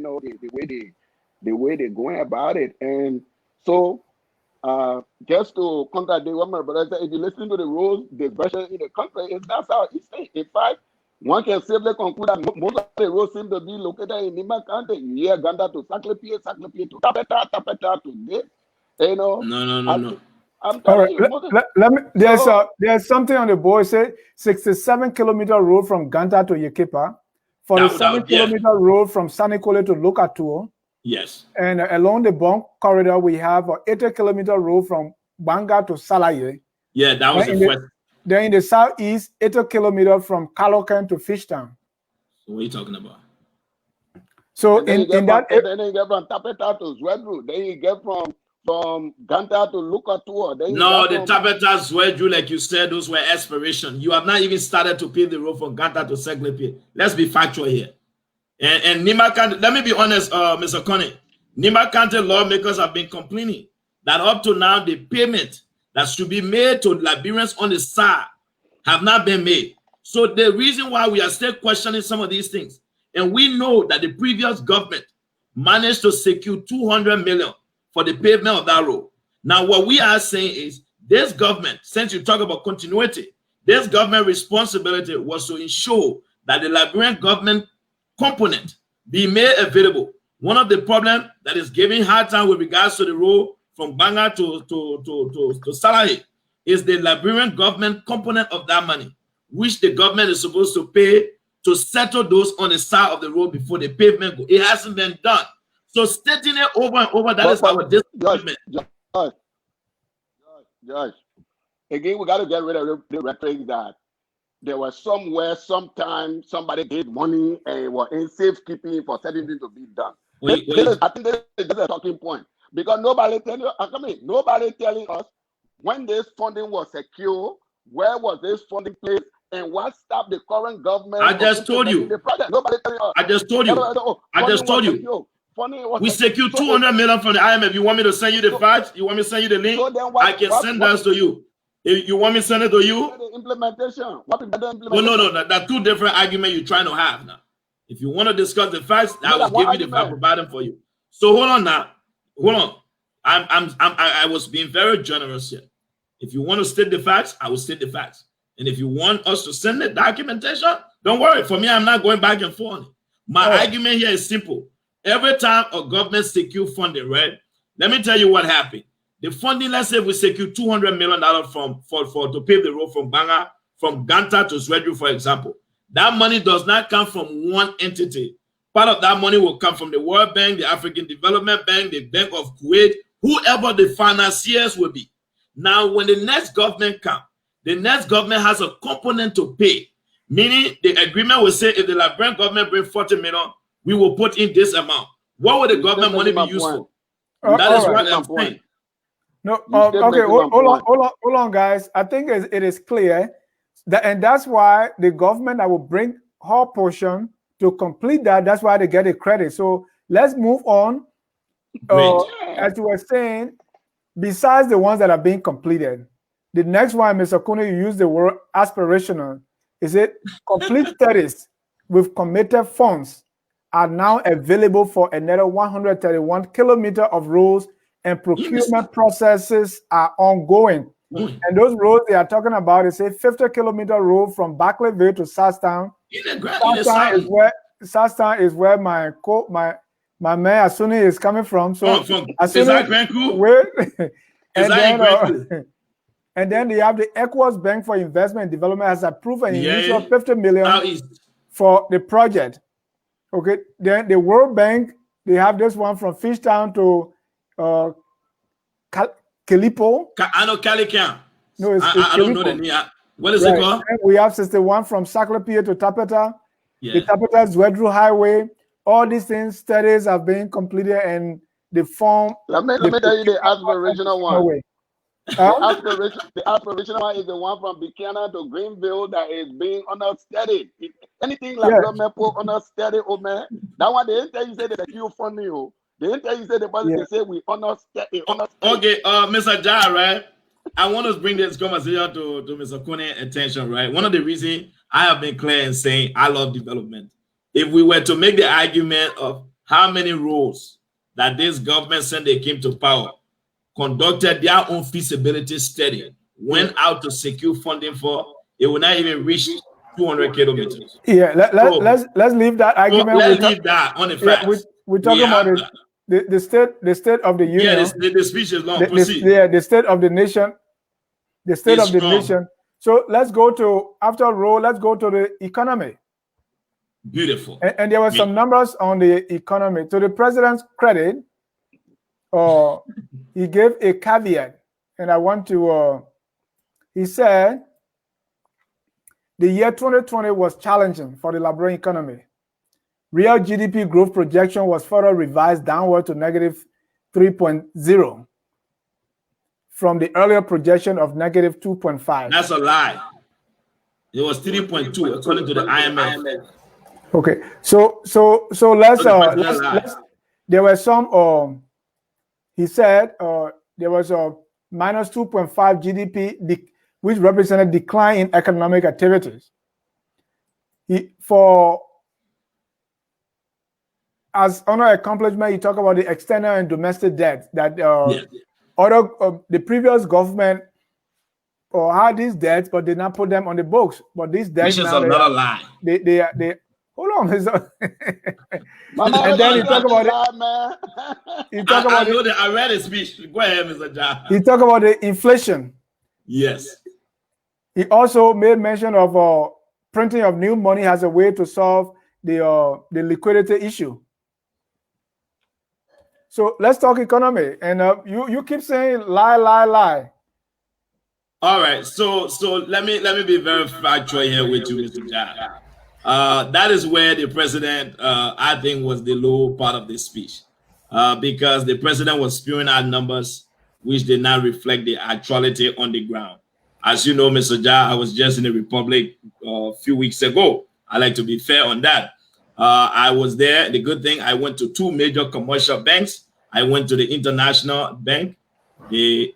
way they're going about it. And so just to contradict what my brother said, if you listen to the rules, the version in the country, that's how it's saying. In fact, one can safely conclude that most of the roads seem to be located in Nima County. You hear Ganda to Saclapie to Tapeta to this. No. I'm telling you, let me. There's something on the board. Say 67-kilometer road from Ganta to Yekepa, 47-kilometer road from Sanikole to Lokatuo. Yes. And along the Bonk corridor, we have an 80-kilometer road from Banga to Salaye. Yeah, that was the first. Then in the southeast, 80 kilometers from Kalokan to Fishtown. So what are you talking about? So then you get from Tapeta to Zwedru. Then you get from Ganta to Lokatuo. No, the Tapeta Zwedru, like you said, those were aspirations. You have not even started to pave the road from Ganta to Seglepi. Let's be factual here. And Nima County, let me be honest, Mr. Connie. Nima County lawmakers have been complaining that up to now, the payment that should be made to Liberians on the side have not been made. So the reason why we are still questioning some of these things, and we know that the previous government managed to secure 200 million for the pavement of that road. Now, what we are saying is this government, since you talk about continuity, this government responsibility was to ensure that the Liberian government component be made available One of the problems that is giving hard time with regards to the road from Banga to Salahi is the Liberian government component of that money, which the government is supposed to pay to settle those on the side of the road before the pavement go. It hasn't been done. So stating it over and over, that is our disagreement. Judge, again, we got to get rid of the rhetoric that there was somewhere, sometime, somebody gave money and was in safekeeping for certain things to be done. I think this is a talking point, because nobody telling us when this funding was secure, where was this funding placed, and what stopped the current government. I just told you. The project. Nobody telling us. I just told you. We secured 200 million from the IMF. You want me to send you the facts? You want me to send you the link? I can send that to you. If you want me to send it to you? The implementation. No. That's two different arguments you're trying to have now. If you want to discuss the facts, I will give you the fact provided for you. So hold on now. Hold on. I was being very generous here. If you want to state the facts, I will state the facts. And if you want us to send the documentation, don't worry. For me, I'm not going back and forth. My argument here is simple. Every time a government secure funding, right? Let me tell you what happened. The funding, let's say we secure $200 million to pave the road from Banga, from Ganta to Zwedru, for example. That money does not come from one entity. Part of that money will come from the World Bank, the African Development Bank, the Bank of Kuwait, whoever the financiers will be. Now, when the next government comes, the next government has a component to pay. Meaning, the agreement will say if the Liberian government brings 40 million, we will put in this amount. What will the government money be used for? That is what I'm saying. No, okay, hold on, guys. I think it is clear that, and that's why the government that will bring her portion to complete that. That's why they get the credit. So let's move on. As you were saying, besides the ones that are being completed, the next one, Mr. Kune, you use the word aspirational. Is it complete studies with committed funds are now available for another 131 kilometers of roads, and procurement processes are ongoing. And those roads they are talking about is a 50-kilometer road from Barclayville to Southtown. Southtown is where my man Asuni is coming from. So and then they have the Equus Bank for Investment and Development has approved an initial 50 million for the project. Okay, then the World Bank, they have this one from Fishtown to Kalipo. I know Calican. No, I don't know the name. What is it called? And we have 61 from Saclapia to Tapeta. The Tapeta Zwedru Highway. All these things, studies have been completed and the form. Let me tell you the aspirational one. The aspirational one is the one from Buchanan to Greenville that is being understudied. Anything like government put understudied, oh man, that one they didn't tell you say that you funny, oh. They didn't tell you say the person they say we understudy. Okay, Mr. Jai, right? I want to bring this conversation to Mr. Kune's attention, right? One of the reasons I have been clear in saying I love development. If we were to make the argument of how many roads that this government since they came to power conducted their own feasibility study, went out to secure funding for, it will not even reach 200 kilometers. Yeah, let's leave that argument. So let's leave that on the facts. We're talking about the state of the union. Yeah, the speech is long. The state of the nation. The state of the nation. So let's go to, after road, let's go to the economy. Beautiful. And there were some numbers on the economy. To the president's credit, he gave a caveat, and I want to, he said, the year 2020 was challenging for the Liberian economy. Real GDP growth projection was further revised downward to negative 3.0 from the earlier projection of negative 2.5. That's a lie. It was 3.2 according to the IMF. Okay, so let's there were some. He said there was a minus 2.5 GDP, which represented decline in economic activities. As honor accomplishment, he talked about the external and domestic debt that the previous government had these debts, but did not put them on the books. But these debts, which is another lie. They Hold on. Mama, And then he talk about it. man. He talk about I know that I read his speech. Go ahead, Mr. John. He talk about the inflation. Yes. He also made mention of printing of new money as a way to solve the liquidity issue. So let's talk economy. And you keep saying lie, lie, lie. All right. So let me be very factual here with you, Mr. John. That is where the president, I think, was the low part of this speech, because the president was spewing out numbers which did not reflect the actuality on the ground. As you know, Mr. Jah, I was just in the Republic a few weeks ago. I like to be fair on that. I was there. The good thing, I went to 2 major commercial banks. I went to the International Bank, IB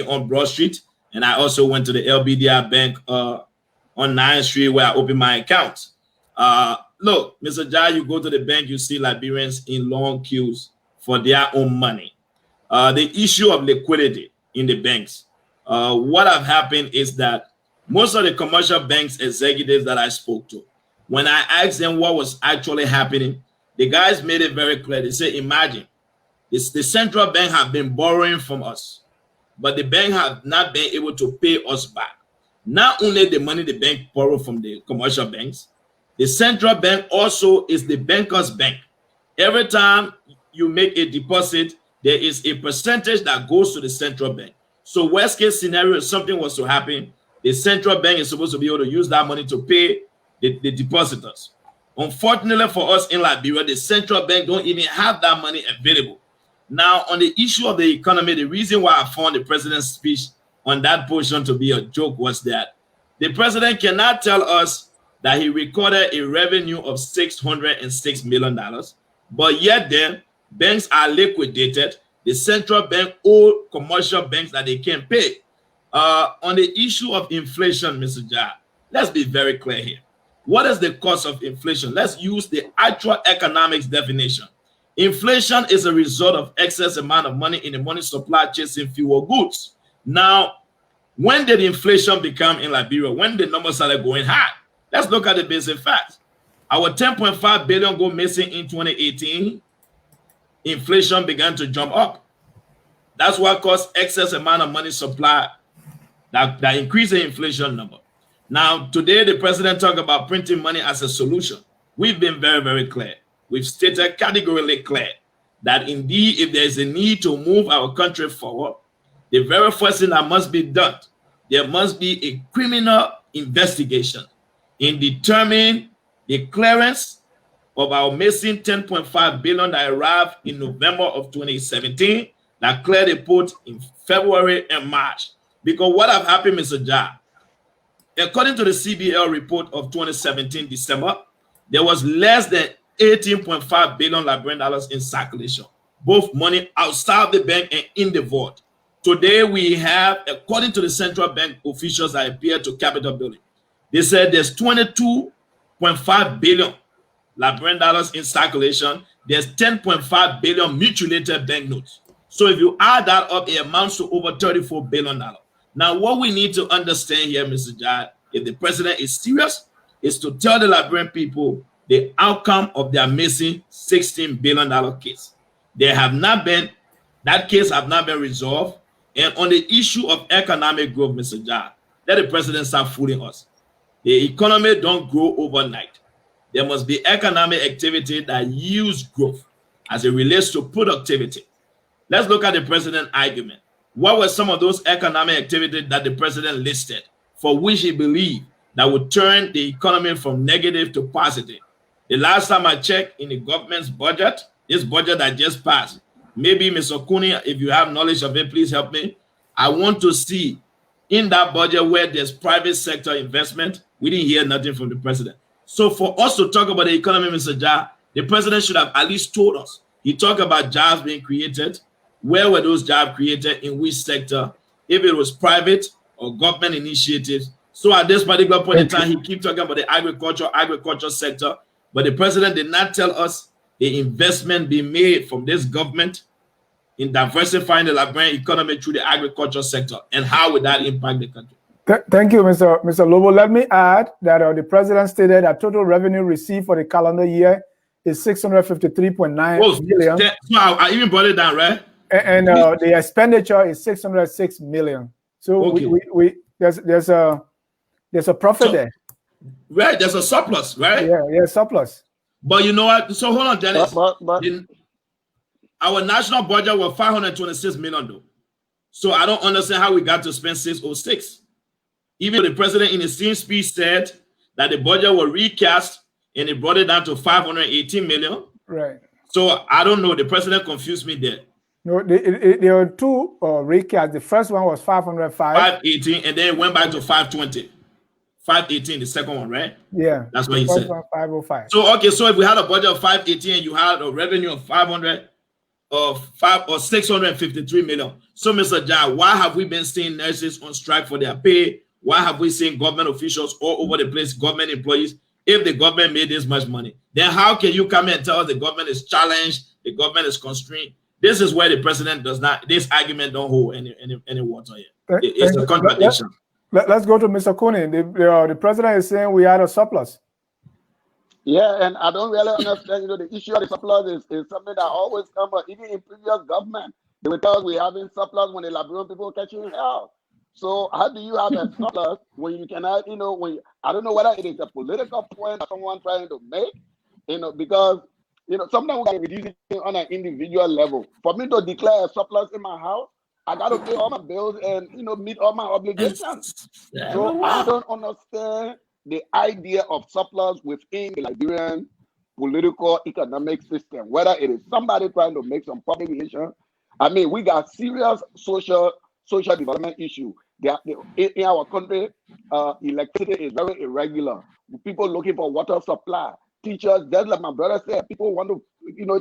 on Broad Street, and I also went to the LBDI Bank on 9th Street where I opened my account. Look, Mr. Jah, you go to the bank, you see Liberians in long queues for their own money. The issue of liquidity in the banks. What have happened is that most of the commercial banks executives that I spoke to, when I asked them what was actually happening, the guys made it very clear. They said, imagine, the central bank have been borrowing from us, but the bank have not been able to pay us back. Not only the money the bank borrow from the commercial banks, the central bank also is the banker's bank. Every time you make a deposit, there is a percentage that goes to the central bank. So worst case scenario, if something was to happen, the central bank is supposed to be able to use that money to pay the depositors. Unfortunately for us in Liberia, the central bank don't even have that money available. Now, on the issue of the economy, the reason why I found the president's speech on that portion to be a joke was that the president cannot tell us that he recorded a revenue of $606 million, but yet then banks are liquidated. The central bank owe commercial banks that they can't pay. On the issue of inflation, Mr. Jah, let's be very clear here. What is the cause of inflation? Let's use the actual economics definition. Inflation is a result of excess amount of money in the money supply chasing fewer goods. Now, when did inflation become in Liberia? When the numbers started going high? Let's look at the basic facts. Our 10.5 billion go missing in 2018. Inflation began to jump up. That's what caused excess amount of money supply that increased the inflation number. Now, today, the president talked about printing money as a solution. We've been very, very clear. We've stated categorically clear that indeed, if there is a need to move our country forward, the very first thing that must be done, there must be a criminal investigation in determining the clearance of our missing 10.5 billion that arrived in November of 2017 that cleared the port in February and March. Because what have happened, Mr. Jah? According to the CBL report of 2017 December, there was less than 18.5 billion Liberian dollars in circulation, both money outside the bank and in the vault. Today, we have, according to the central bank officials that appeared to Capitol Building, they said there's 22.5 billion Liberian dollars in circulation. There's 10.5 billion mutualated banknotes. So if you add that up, it amounts to over $34 billion. Now, what we need to understand here, Mr. Jah, if the president is serious, is to tell the Liberian people the outcome of their missing $16 billion case. That case have not been resolved. And on the issue of economic growth, Mr. Jah, let the president start fooling us. The economy don't grow overnight. There must be economic activity that yields growth as it relates to productivity. Let's look at the president's argument. What were some of those economic activities that the president listed for which he believed that would turn the economy from negative to positive? The last time I checked in the government's budget, this budget that just passed, maybe Mr. Kuni, if you have knowledge of it, please help me. I want to see in that budget where there's private sector investment. We didn't hear nothing from the president. So for us to talk about the economy, Mr. Jah, the president should have at least told us. He talked about jobs being created. Where were those jobs created? In which sector? If it was private or government initiatives. So at this particular point in time, he keeps talking about the agriculture sector. But the president did not tell us the investment being made from this government in diversifying the Liberian economy through the agriculture sector. And how would that impact the country? Thank you, Mr. Lobo. Let me add that the president stated that total revenue received for the calendar year is 653.9 million. So I even brought it down, right? And the expenditure is 606 million. So okay. there's a profit there. Right, there's a surplus, right? Yeah, surplus. But you know what? So hold on, Dennis. But our national budget was 526 million, though. So I don't understand how we got to spend 606. Even the president in his same speech said that the budget was recast and it brought it down to 518 million. Right. So I don't know. The president confused me there. No, there were two recasts. The first one was 505. 518, and then it went back to 520. 518, the second one, right? Yeah. That's what he said. 505. So okay, so if we had a budget of 518 and you had a revenue of 500 or 653 million. So Mr. John, why have we been seeing nurses on strike for their pay? Why have we seen government officials all over the place, government employees? If the government made this much money, then how can you come and tell us the government is challenged, the government is constrained? This is where the president does not, this argument don't hold any water here. It's a contradiction. Let's go to Mr. Cooney. The president is saying we had a surplus. Yeah, and I don't really understand, the issue of the surplus is something that always comes up, even in previous government. They will tell us we're having surplus when the Liberian people catching hell. So how do you have a surplus when you cannot, I don't know whether it is a political point that someone trying to make, because, sometimes we can reduce it on an individual level. For me to declare a surplus in my house, I got to pay all my bills and, meet all my obligations. So I don't understand the idea of surplus within the Liberian political economic system, whether it is somebody trying to make some public relation. I mean, we got serious social development issue. In our country, electricity is very irregular. People looking for water supply. Teachers, just like my brother said, people want to,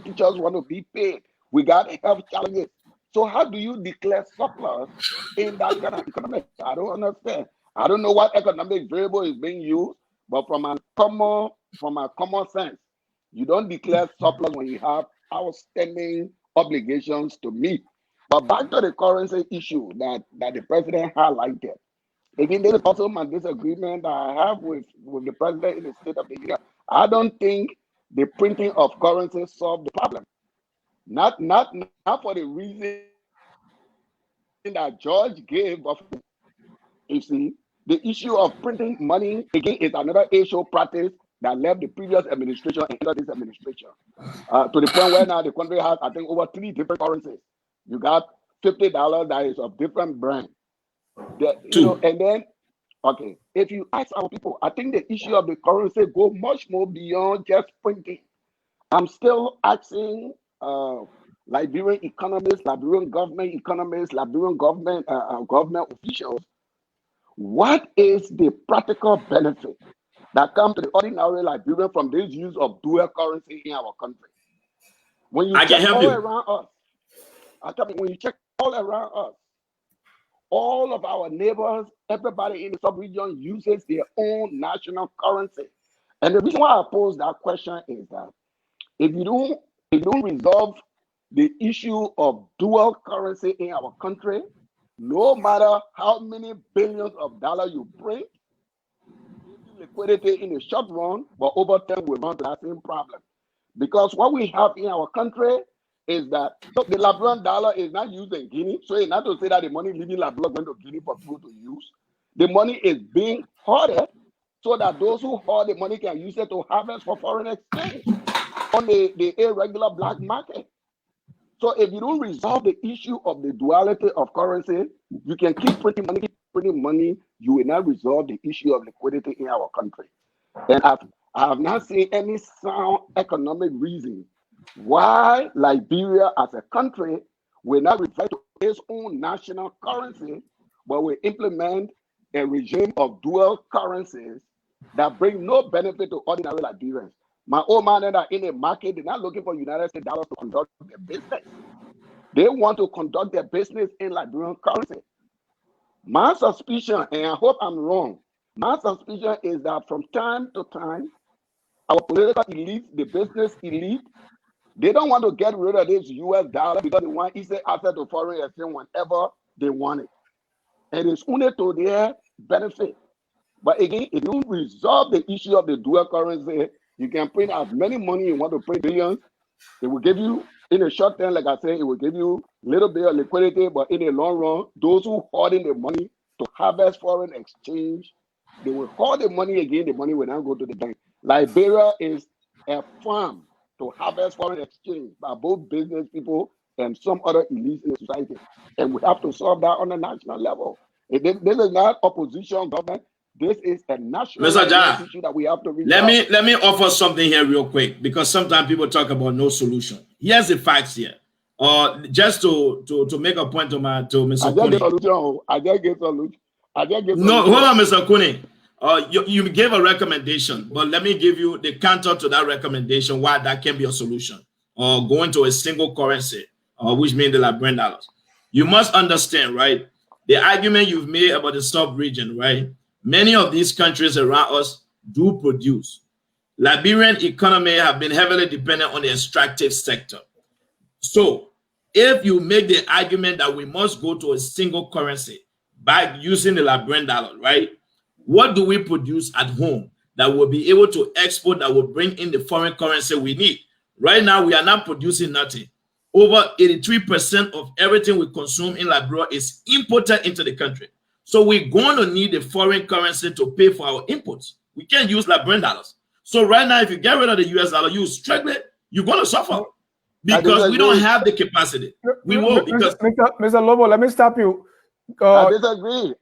teachers want to be paid. We got health challenges. So how do you declare surplus in that kind of economic? I don't understand. I don't know what economic variable is being used, but from a common sense, you don't declare surplus when you have outstanding obligations to meet. But back to the currency issue that the president highlighted. Again, there is also my disagreement that I have with the president in the State of Liberia. I don't think the printing of currency solved the problem. Not for the reason that George gave. But you see, the issue of printing money again is another issue practice that left the previous administration and entered this administration. To the point where now the country has, I think, over 3 different currencies. You got $50 that is of different brand. And then, okay, if you ask our people, I think the issue of the currency go much more beyond just printing. I'm still asking Liberian economists, Liberian government economists, Liberian government officials, what is the practical benefit that comes to the ordinary Liberian from this use of dual currency in our country? When you check all around us, when you check all around us, all of our neighbors, everybody in the sub-region uses their own national currency. And the reason why I pose that question is that if you don't resolve the issue of dual currency in our country, no matter how many billions of dollars you bring, liquidity in the short run, but over time we run to that same problem. Because what we have in our country is that the Liberian dollar is not used in Guinea, so it's not to say that the money leaving Liberia going to Guinea for people to use. The money is being hoarded so that those who hoard the money can use it to harvest for foreign exchange on the irregular black market. So if you don't resolve the issue of the duality of currency, you can keep printing money, you will not resolve the issue of liquidity in our country. And I have not seen any sound economic reason why Liberia as a country will not revert to its own national currency, but will implement a regime of dual currencies that bring no benefit to ordinary Liberians. My old man that are in the market, they're not looking for United States dollars to conduct their business. They want to conduct their business in Liberian currency. My suspicion, and I hope I'm wrong, my suspicion is that from time to time, our political elite, the business elite, they don't want to get rid of this US dollar because they want easy access to foreign exchange whenever they want it. And it's only to benefit. But again, if you resolve the issue of the dual currency, you can print as many money you want to print, billions. It will give you, in the short term, like I said, it will give you a little bit of liquidity, but in the long run, those who hoarding the money to harvest foreign exchange, they will hoard the money again, the money will now go to the bank. Liberia is a farm to harvest foreign exchange by both business people and some other elites in the society. And we have to solve that on a national level. This is not opposition government. This is a national issue that we have to resolve. Let me offer something here real quick, because sometimes people talk about no solution. Here's the facts here. Just to make a point to Mr. Kuni. I just get solution. No, hold on, Mr. Kuni. You gave a recommendation, but let me give you the counter to that recommendation why that can be a solution. Or going to a single currency, which means the Liberian dollars. You must understand, right? The argument you've made about the sub-region, right? Many of these countries around us do produce. Liberian economy have been heavily dependent on the extractive sector. So if you make the argument that we must go to a single currency by using the Liberian dollar, right? What do we produce at home that will be able to export, that will bring in the foreign currency we need? Right now, we are not producing nothing. Over 83% of everything we consume in Liberia is imported into the country. So we're going to need the foreign currency to pay for our imports. We can't use Liberian dollars. So right now, if you get rid of the US dollar, you're going to suffer because we don't have the capacity. We will because Mr. Lobo, let me stop you. I disagree.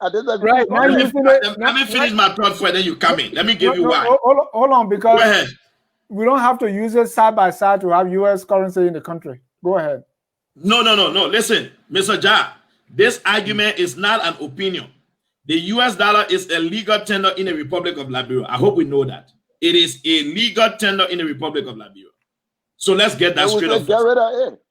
Right, let me finish my thought first, then you come in. Let me give you why. Hold on, because we don't have to use it side by side to have US currency in the country. Go ahead. No. Listen, Mr. Ja, this argument is not an opinion. The US dollar is a legal tender in the Republic of Liberia. I hope we know that. It is a legal tender in the Republic of Liberia. So let's get that straight up. Get rid of it.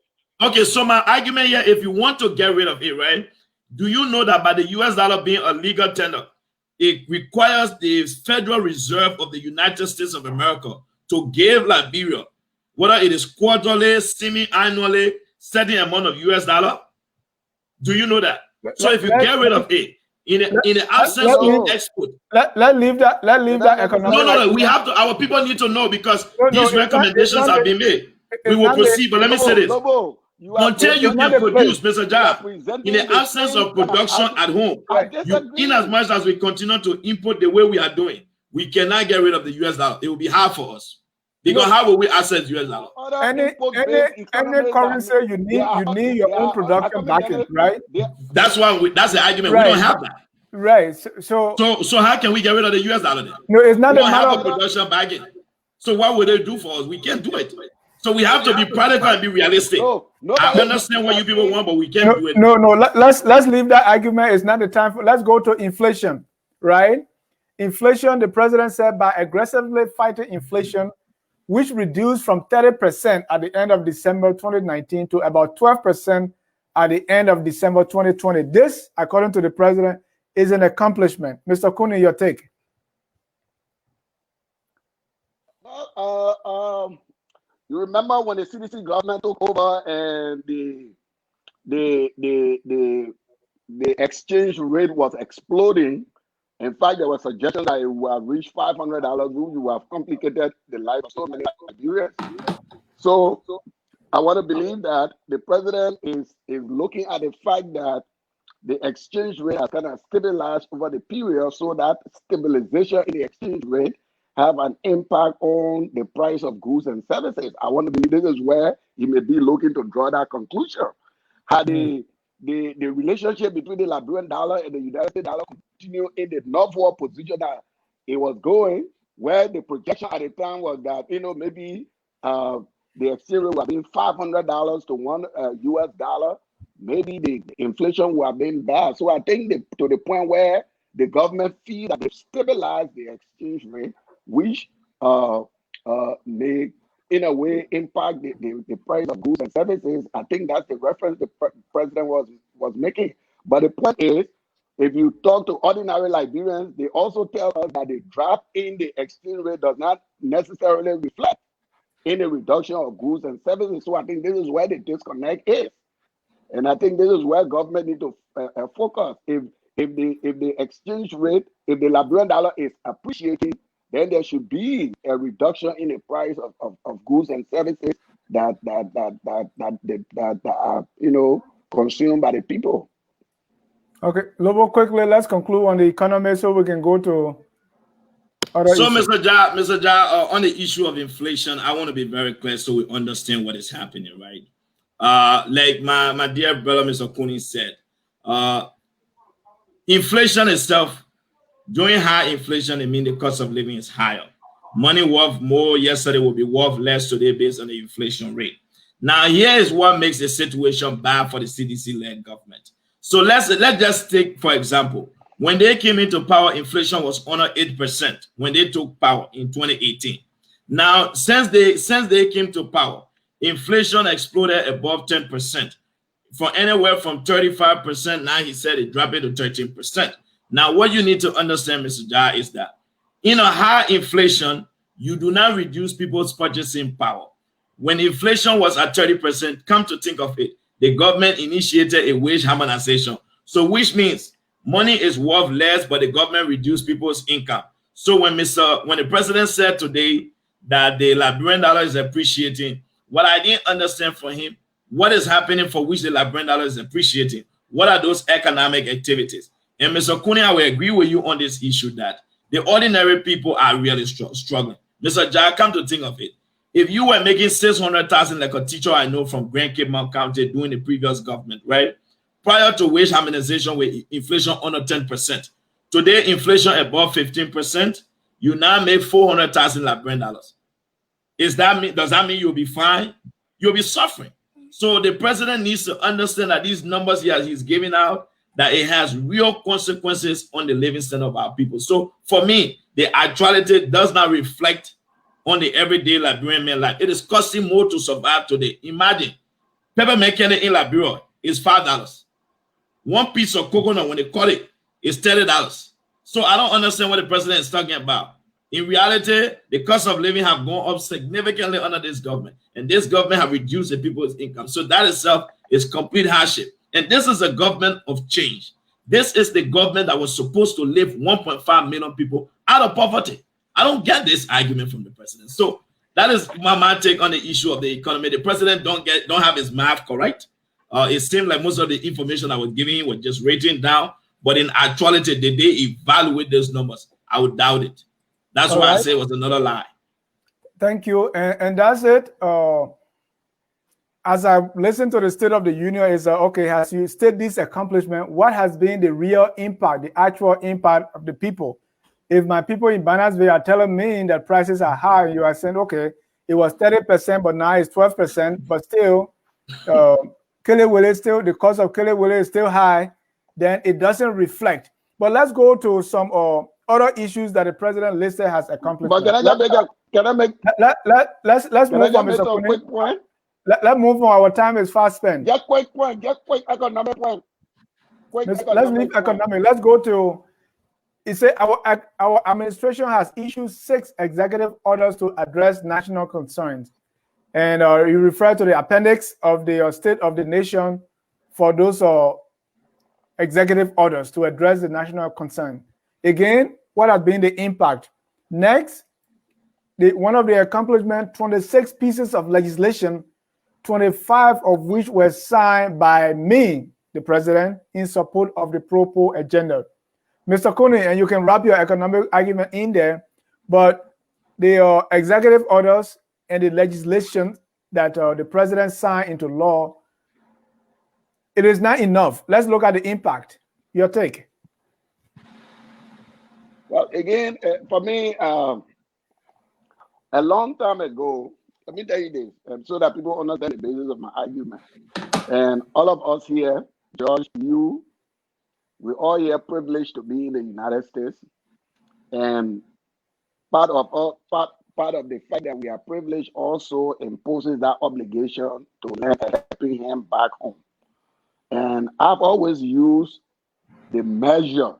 Okay, so my argument here, if you want to get rid of it, right? Do you know that by the US dollar being a legal tender, it requires the Federal Reserve of the United States of America to give Liberia, whether it is quarterly, semi-annually, certain amount of US dollar? Do you know that? So if you get rid of it, in the absence of export, let leave that economic. No. We have to. Our people need to know because these recommendations have been made. We will proceed, but let me say this. Until you can produce, Mr. Jab, in the absence of production at home, in as much as we continue to import the way we are doing, we cannot get rid of the US dollar. It will be hard for us. Because how will we access US dollar? Any currency you need your own production backing, right? That's the argument. Right. We don't have that. Right. So how can we get rid of the US dollar then? No, it's not. We don't have a production backing. So what would they do for us? We can't do it. So we have to be practical and be realistic. I understand what you people want, but we can't do it. No. Let's leave that argument. It's not the time for. Let's go to inflation, right? Inflation. The president said by aggressively fighting inflation, which reduced from 30% at the end of December 2019 to about 12% at the end of December 2020. This, according to the president, is an accomplishment. Mr. Kuni, your take. You remember when the CDC government took over and the exchange rate was exploding. In fact, there was a suggestion that it would have reached $500, which would have complicated the life of so many Nigerians. So I want to believe that the president is looking at the fact that the exchange rate has kind of stabilized over the period, so that stabilization in the exchange rate have an impact on the price of goods and services. I want to believe this is where he may be looking to draw that conclusion. Had the relationship between the Liberian dollar and the United States dollar continue in the northward position that it was going, where the projection at the time was that, maybe the exchange rate would have been $500 to one US dollar, maybe the inflation would have been bad. So I think to the point where the government feels that they've stabilized the exchange rate, which may in a way impact the price of goods and services. I think that's the reference the president was making. But the point is, if you talk to ordinary Liberians, they also tell us that the drop in the exchange rate does not necessarily reflect in the reduction of goods and services. So I think this is where the disconnect is. And I think this is where government need to focus. If if the exchange rate, if the Liberian dollar is appreciating, then there should be a reduction in the price of goods and services that are consumed by the people. Okay, Lobo, quickly, let's conclude on the economy so we can go to other So, issues. Mr. Ja, on the issue of inflation, I want to be very clear so we understand what is happening, right? Like my dear brother, Mr. Kuni said, inflation itself, during high inflation, it means the cost of living is higher. Money worth more yesterday will be worth less today based on the inflation rate. Now, here is what makes the situation bad for the CDC-led government. So let's just take, for example, when they came into power, inflation was under 8% when they took power in 2018. Now, since they came to power, inflation exploded above 10%. For anywhere from 35%, now he said it dropped it to 13%. Now, what you need to understand, Mr. Ja, is that in a high inflation, you do not reduce people's purchasing power. When inflation was at 30%, come to think of it, the government initiated a wage harmonization. So which means money is worth less, but the government reduced people's income. So when the president said today that the Liberian dollar is appreciating, what I didn't understand from him, what is happening for which the Liberian dollar is appreciating? What are those economic activities? And Mr. Kuni, I will agree with you on this issue that the ordinary people are really struggling. Mr. Ja, come to think of it, if you were making 600,000 like a teacher I know from Grand Cape Mount County during the previous government, right? Prior to wage harmonization with inflation under 10%, today inflation above 15%, you now make 400,000 Liberian dollars. Does that mean you'll be fine? You'll be suffering. So the president needs to understand that these numbers he's giving out, that it has real consequences on the living standard of our people. So for me, the actuality does not reflect on the everyday Liberian man life. It is costing more to survive today. Imagine, pepper making in Liberia is $5. One piece of coconut, when they cut it, is $30. So I don't understand what the president is talking about. In reality, the cost of living have gone up significantly under this government, and this government have reduced the people's income. So that itself is complete hardship. And this is a government of change. This is the government that was supposed to lift 1.5 million people out of poverty. I don't get this argument from the president. So that is my take on the issue of the economy. The president don't have his math correct. It seemed like most of the information I was giving him was just written down. But in actuality, did they evaluate those numbers? I would doubt it. That's why I say it was another lie. Thank you. And that's it. As I listen to the State of the Union, is okay, as you state this accomplishment, what has been the real impact, the actual impact of the people? If my people in Banasville are telling me that prices are high, you are saying, okay, it was 30%, but now it's 12%, but still, the cost of Kelewele is still high, then it doesn't reflect. But let's go to some other issues that the president listed as accomplished. But let's move on, Mr. Quick point. Let's move on. Our time is fast spent. Just quick economic point. Let's leave economic. Let's go to. It said our administration has issued 6 executive orders to address national concerns, and you refer to the appendix of the State of the Nation for those executive orders to address the national concern. Again, what has been the impact? Next, one of the accomplishments: 26 pieces of legislation, 25 of which were signed by me, the president, in support of the pro-poor agenda. Mr. Kuni, and you can wrap your economic argument in there, but the executive orders and the legislation that the president signed into law, it is not enough. Let's look at the impact. Your take. Well, again, for me, a long time ago, let me tell you this, so that people understand the basis of my argument. And all of us here, George, you, we're all here privileged to be in the United States. And part of the fact that we are privileged also imposes that obligation to let helping him back home. And I've always used the measure,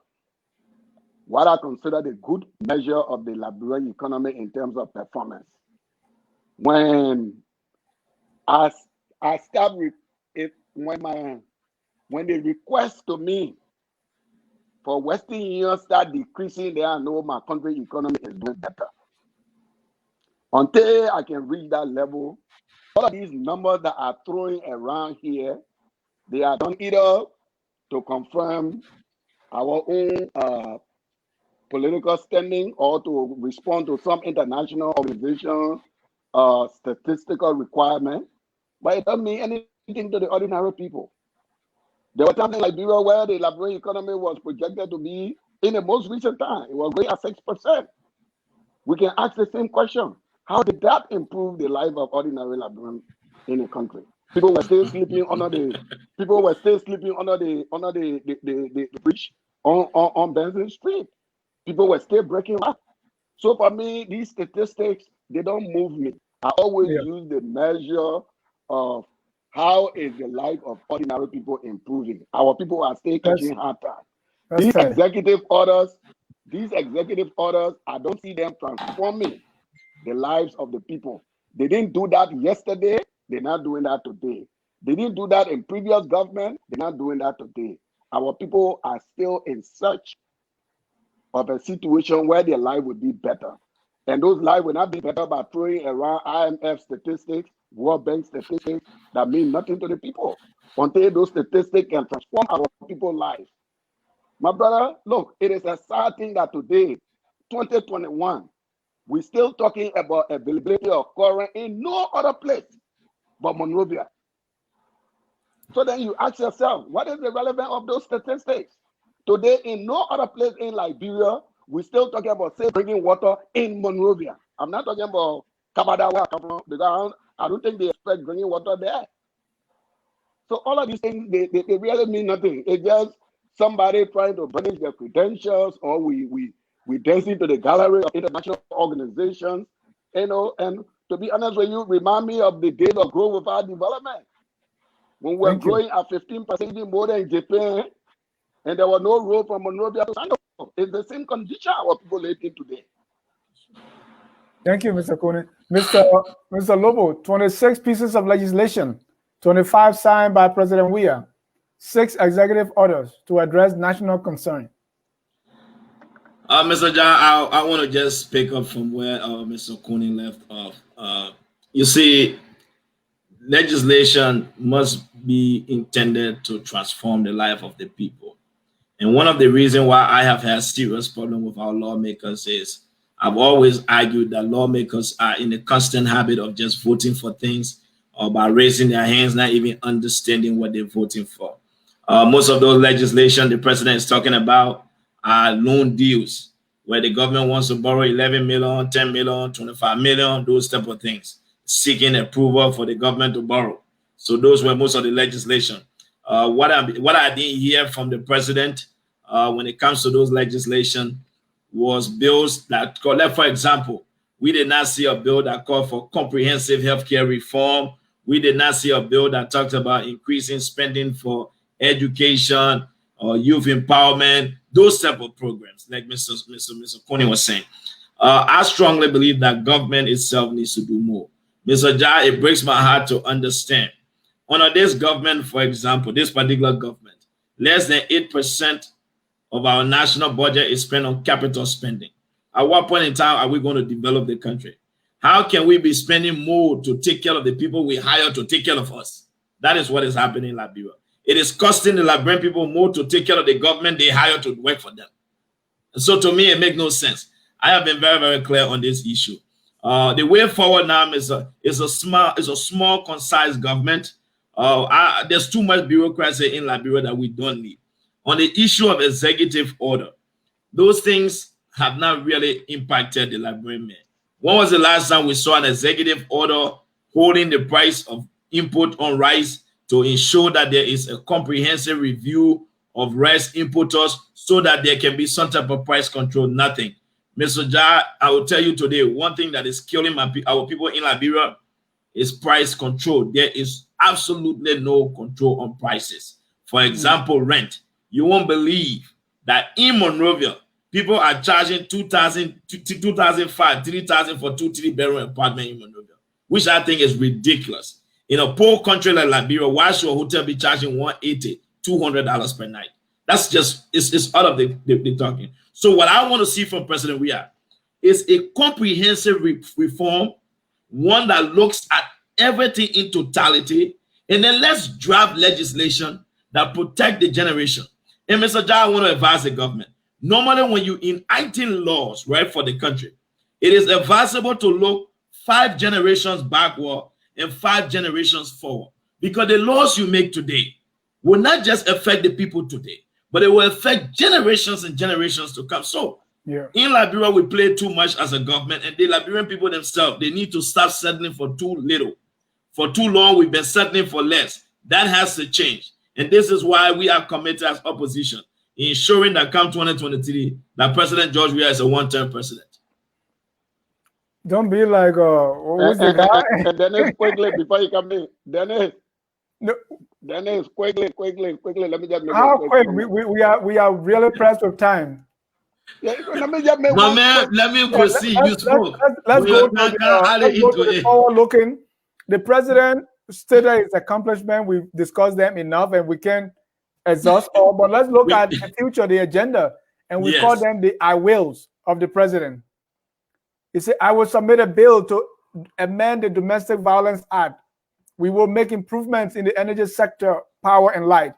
what I consider the good measure of the Liberian economy in terms of performance. When I start when they request to me for Western Union start decreasing, there I know my country economy is doing better. Until I can reach that level, all of these numbers that are throwing around here, they are done either to confirm our own political standing or to respond to some international organization statistical requirement, but it doesn't mean anything to the ordinary people. There were times in Liberia where the Liberian economy was projected to be, in the most recent time, it was growing at 6%. We can ask the same question. How did that improve the life of ordinary Liberians in the country? People were still sleeping under the bridge on Benson Street. People were still breaking up. So for me, these statistics, they don't move me. I always use the measure of how is the life of ordinary people improving. Our people are still catching hard time. These executive orders, I don't see them transforming the lives of the people. They didn't do that yesterday. They're not doing that today. They didn't do that in previous government. They're not doing that today. Our people are still in search of a situation where their life would be better. And those lives will not be better by throwing around IMF statistics, World Bank statistics that mean nothing to the people. Until those statistics can transform our people's lives. My brother, look, it is a sad thing that today, 2021, we're still talking about availability of current in no other place but Monrovia. So then you ask yourself, what is the relevance of those statistics? Today, in no other place in Liberia, we're still talking about, say, drinking water in Monrovia. I'm not talking about Kabada, where I come from, because I don't think they expect drinking water there. So all of these things, they really mean nothing. It's just somebody trying to burnish their credentials, or we dance into the gallery of international organizations, and to be honest with you, remind me of the days of growth without development. When we were growing at 15% more than Japan, and there was no road from Monrovia to Santo. It's the same condition our people live in today. Thank you, Mr. Kone. Mr. Lobo, 26 pieces of legislation, 25 signed by President Weah, 6 executive orders to address national concern. Mr. John, I want to just pick up from where Mr. Kone left off. You see, legislation must be intended to transform the life of the people. And one of the reasons why I have had serious problem with our lawmakers is I've always argued that lawmakers are in a constant habit of just voting for things or by raising their hands, not even understanding what they're voting for. Most of those legislation the president is talking about are loan deals where the government wants to borrow 11 million, 10 million, 25 million, those type of things, seeking approval for the government to borrow. So those were most of the legislation. What I didn't hear from the president when it comes to those legislation was bills that called, for example, we did not see a bill that called for comprehensive healthcare reform. We did not see a bill that talked about increasing spending for education or youth empowerment, those type of programs, like Mr. Kone was saying. I strongly believe that government itself needs to do more. Mr. Jai, it breaks my heart to understand. Under this government, for example, this particular government, less than 8% of our national budget is spent on capital spending. At what point in time are we going to develop the country? How can we be spending more to take care of the people we hire to take care of us? That is what is happening in Liberia. It is costing the Liberian people more to take care of the government they hire to work for them. And so to me, it makes no sense. I have been very, very clear on this issue. The way forward now is a small, concise government. There's too much bureaucracy in Liberia that we don't need. On the issue of executive order, those things have not really impacted the Liberian man. When was the last time we saw an executive order holding the price of input on rice to ensure that there is a comprehensive review of rice importers so that there can be some type of price control? Nothing. Mr. Jai, I will tell you today, one thing that is killing our people in Liberia is price control. There is absolutely no control on prices. For example, rent. You won't believe that in Monrovia, people are charging $2,000, $2,500, $3,000 for 2-3 bedroom apartment in Monrovia, which I think is ridiculous. In a poor country like Liberia, why should a hotel be charging $180, $200 per night? That's just it's out of the talking. So what I want to see from President Weah is a comprehensive reform, one that looks at everything in totality, and then let's draft legislation that protect the generation. And Mr. Jai, I want to advise the government. Normally, when you enacting laws, right, for the country, it is advisable to look 5 generations backward and 5 generations forward, because the laws you make today will not just affect the people today, but it will affect generations and generations to come. So in Liberia, we play too much as a government, and the Liberian people themselves, they need to stop settling for too little. For too long, we've been settling for less. That has to change. And this is why we are committed as opposition, ensuring that come 2023, that President George Weah is a one-term president. Don't be like, who's the guy? Dennis, quickly, before you come in. Dennis, quickly, let me just make how quick? We are really pressed with time. Yeah, let me just make my man, let me proceed. You spoke. Let's go to the forward-looking. The president stated his accomplishment. We've discussed them enough, and we can exhaust all. But let's look at the future, the agenda, and we call them the I wills of the president. He said, "I will submit a bill to amend the Domestic Violence Act. We will make improvements in the energy sector, power, and light.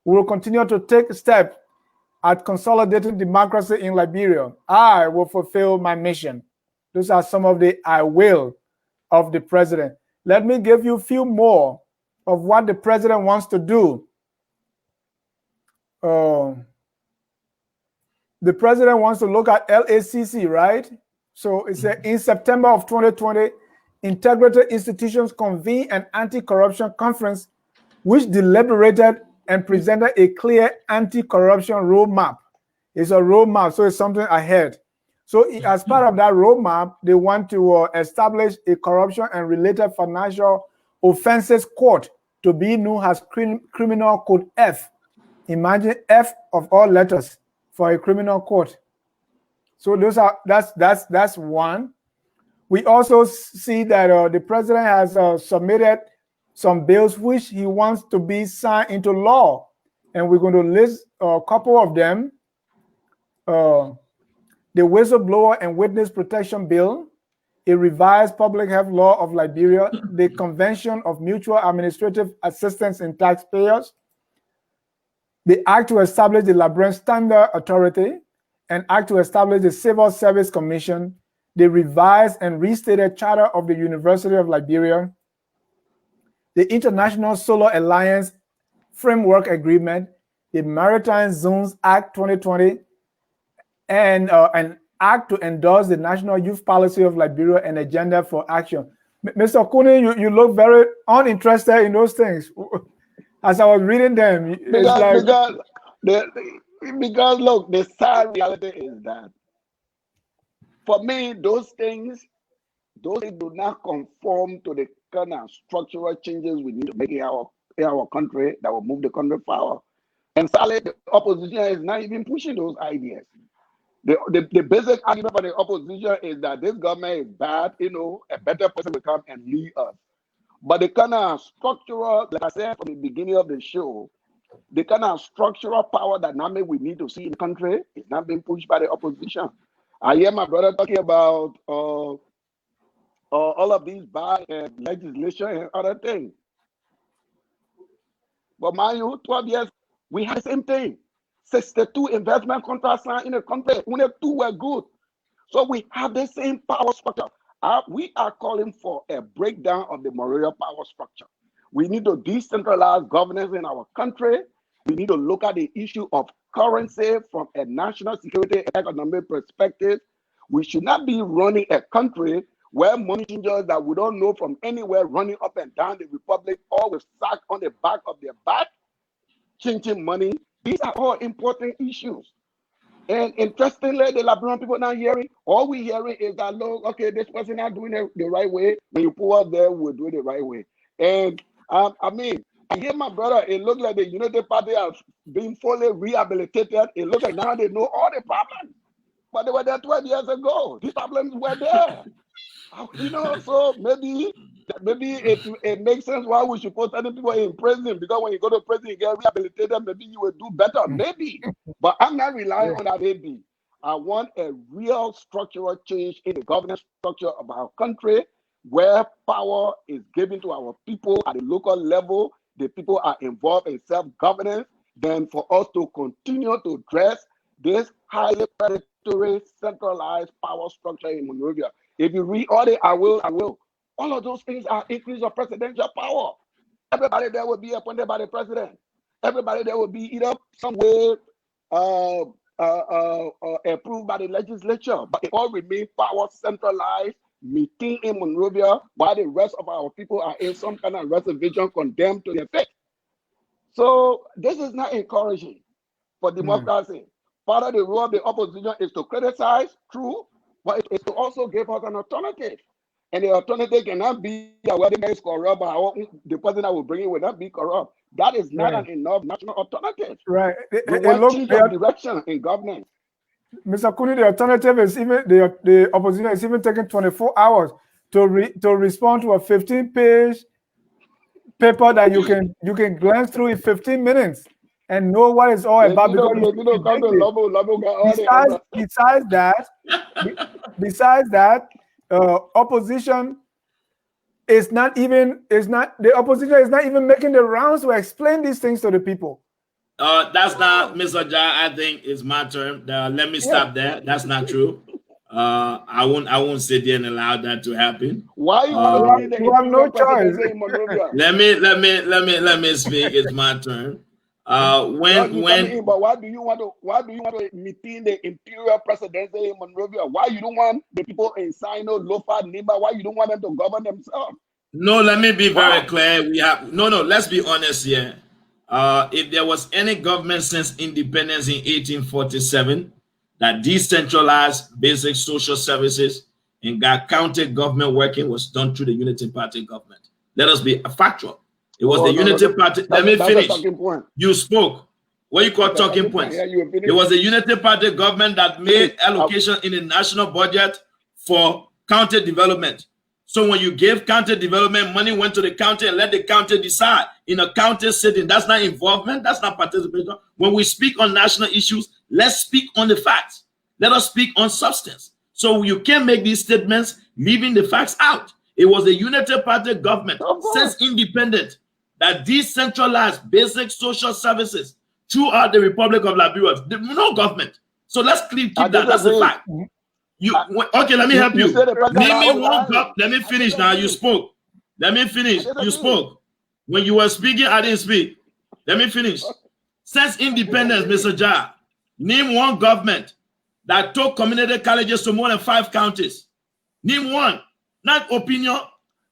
We will continue to take steps at consolidating democracy in Liberia. I will fulfill my mission." Those are some of the I will of the president. Let me give you a few more of what the president wants to do. The president wants to look at LACC, right? So it said in September of 2020, integrated institutions convened an anti-corruption conference which deliberated and presented a clear anti-corruption roadmap. It's a roadmap, so it's something ahead. So as part of that roadmap, they want to establish a corruption and related financial offenses court to be known as Criminal Code F. Imagine F of all letters for a criminal court. So that's one. We also see that the president has submitted some bills which he wants to be signed into law, and we're going to list a couple of them. The Whistleblower and Witness Protection Bill, a revised public health law of Liberia, the Convention of Mutual Administrative Assistance in Taxpayers, the Act to establish the Liberian Standard Authority, an Act to establish the Civil Service Commission, the revised and restated Charter of the University of Liberia, the International Solar Alliance Framework Agreement, the Maritime Zones Act 2020, and an act to endorse the National Youth Policy of Liberia and Agenda for Action. Mr. Kuni, you look very uninterested in those things. As I was reading them, because look, the sad reality is that for me, those things do not conform to the kind of structural changes we need to make in our country that will move the country forward. And sadly, the opposition is not even pushing those ideas. The basic argument for the opposition is that this government is bad, a better person will come and lead us. But the kind of structural, like I said from the beginning of the show, the kind of structural power dynamic we need to see in the country is not being pushed by the opposition. I hear my brother talking about all of these bad legislation and other things. But mind you, 12 years, we had the same thing. 62 investment contracts signed in the country. Only 2 were good. So we have the same power structure. We are calling for a breakdown of the Morelia power structure. We need to decentralize governance in our country. We need to look at the issue of currency from a national security and economic perspective. We should not be running a country where money changers that we don't know from anywhere running up and down the republic, all with sack on the back of their back, changing money. These are all important issues. And interestingly, the Liberian people not hearing, all we hearing is that, look, okay, this person not doing it the right way. When you pull up there, we'll do it the right way. And I hear my brother, it looks like the Unity Party has been fully rehabilitated. It looks like now they know all the problems. But they were there 12 years ago. These problems were there. So maybe Maybe it makes sense why we should put certain people in prison, because when you go to prison, you get rehabilitated, maybe you will do better, maybe. But I'm not relying on that, maybe. I want a real structural change in the governance structure of our country, where power is given to our people at the local level. The people are involved in self-governance. Then for us to continue to address this highly predatory centralized power structure in Monrovia. If you read all the I will, all of those things are increase of presidential power. Everybody there will be appointed by the president. Everybody there will be either some way approved by the legislature, but it all remain power centralized, meeting in Monrovia, while the rest of our people are in some kind of reservation condemned to their fate. So this is not encouraging for democracy. Part of the role of the opposition is to criticize, true, but it is to also give us an alternative. And the alternative cannot be that wedding is corrupt, but the person that will bring it will not be corrupt. That is not an enough national alternative. Right. We want change of direction in governance. Mr. Kuni, the alternative is even the opposition is even taking 24 hours to respond to a 15-page paper that you can glance through in 15 minutes and know what it's all about. Besides that, opposition is not even the opposition is not even making the rounds to explain these things to the people. That's not, Mr. Ja. I think it's my turn. Let me stop there. That's not true. I won't sit there and allow that to happen. Why you have no choice? Let me speak. It's my turn. But why do you want to meeting the imperial presidency in Monrovia? Why you don't want the people in Sino, Lofa, Niba? Why you don't want them to govern themselves? No, let me be very clear. Let's be honest here. If there was any government since independence in 1847 that decentralized basic social services and got county government working, was done through the Unity Party government. Let us be factual. It was the Unity Party. Let me finish. You spoke. What you call talking points? It was the Unity Party government that made allocation in the national budget for county development. So when you gave county development, money went to the county and let the county decide in a county setting. That's not involvement. That's not participation. When we speak on national issues, let's speak on the facts. Let us speak on substance. So you can't make these statements leaving the facts out. It was the Unity Party government since independent that decentralized basic social services throughout the Republic of Liberia. No government. So let's keep that. That's a fact. Okay, let me help you. Name me one government. Let me finish now. You spoke. Let me finish. You spoke. When you were speaking, I didn't speak. Let me finish. Since independence, Mr. Ja, name one government that took community colleges to more than 5 counties. Name one. Not opinion.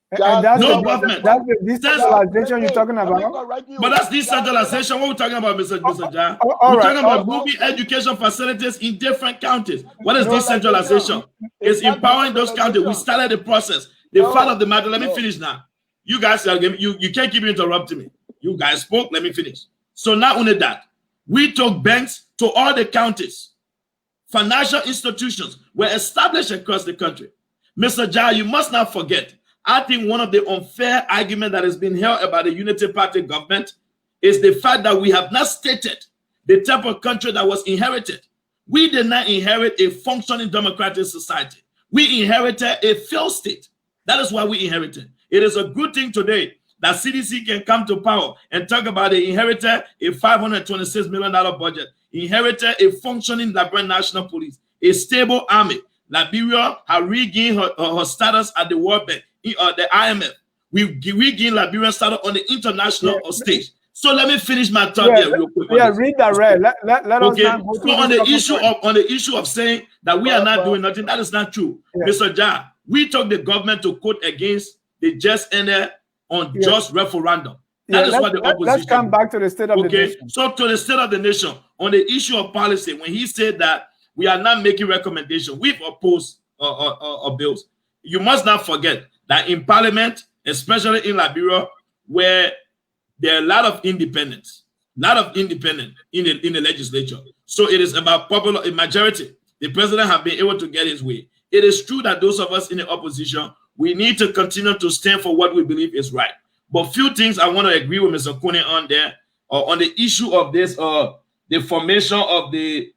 And that's no government. That's the decentralization you're talking about. But that's decentralization. What we're talking about, Mr. Ja? We're talking about moving education facilities in different counties. What is decentralization? It's empowering those counties. We started the process. The fact of the matter, let me finish now. You guys are you can't keep interrupting me. You guys spoke, let me finish. So not only that, we took banks to all the counties. Financial institutions were established across the country. Mr. Ja, you must not forget, I think one of the unfair arguments that has been held about the Unity Party government is the fact that we have not stated the type of country that was inherited. We did not inherit a functioning democratic society. We inherited a failed state. That is why we inherited. It is a good thing today that CDC can come to power and talk about they inherited a $526 million budget, inherited a functioning Liberian National Police, a stable army. Liberia has regained her status at the World Bank, the IMF. We regained Liberian status on the international stage. So let me finish my talk here real quick. Read that right. Let us not go so on the issue of saying that we are not doing nothing, that is not true. Mr. Ja, we took the government to court against the just ended unjust referendum. That is what the opposition. Let's come back to the state of the nation. So to the state of the nation, on the issue of policy, when he said that we are not making recommendations, we've opposed bills. You must not forget that in Parliament, especially in Liberia, where there are a lot of independents in the legislature. So it is about popular majority. The president has been able to get his way. It is true that those of us in the opposition, we need to continue to stand for what we believe is right. But few things I want to agree with Mr. Kune on there, on the issue of this, the formation of the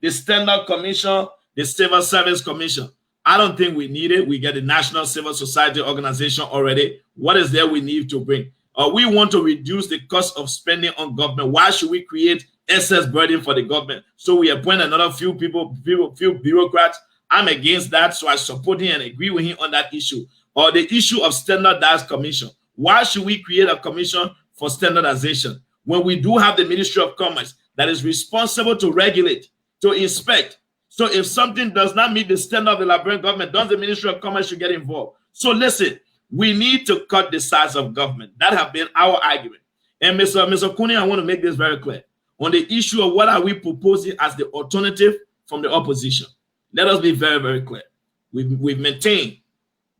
Standard Commission, the Civil Service Commission. I don't think we need it. We get the National Civil Society Organization already. What is there we need to bring? We want to reduce the cost of spending on government. Why should we create excess burden for the government? So we appoint another few bureaucrats. I'm against that, so I support him and agree with him on that issue. Or the issue of standardized commission. Why should we create a commission for standardization when we do have the Ministry of Commerce that is responsible to regulate, to inspect? So if something does not meet the standard of the Liberian government, does the Ministry of Commerce should get involved? So listen, we need to cut the size of government. That has been our argument. And Mr. Kune, I want to make this very clear. On the issue of what are we proposing as the alternative from the opposition, let us be very, very clear. We've maintained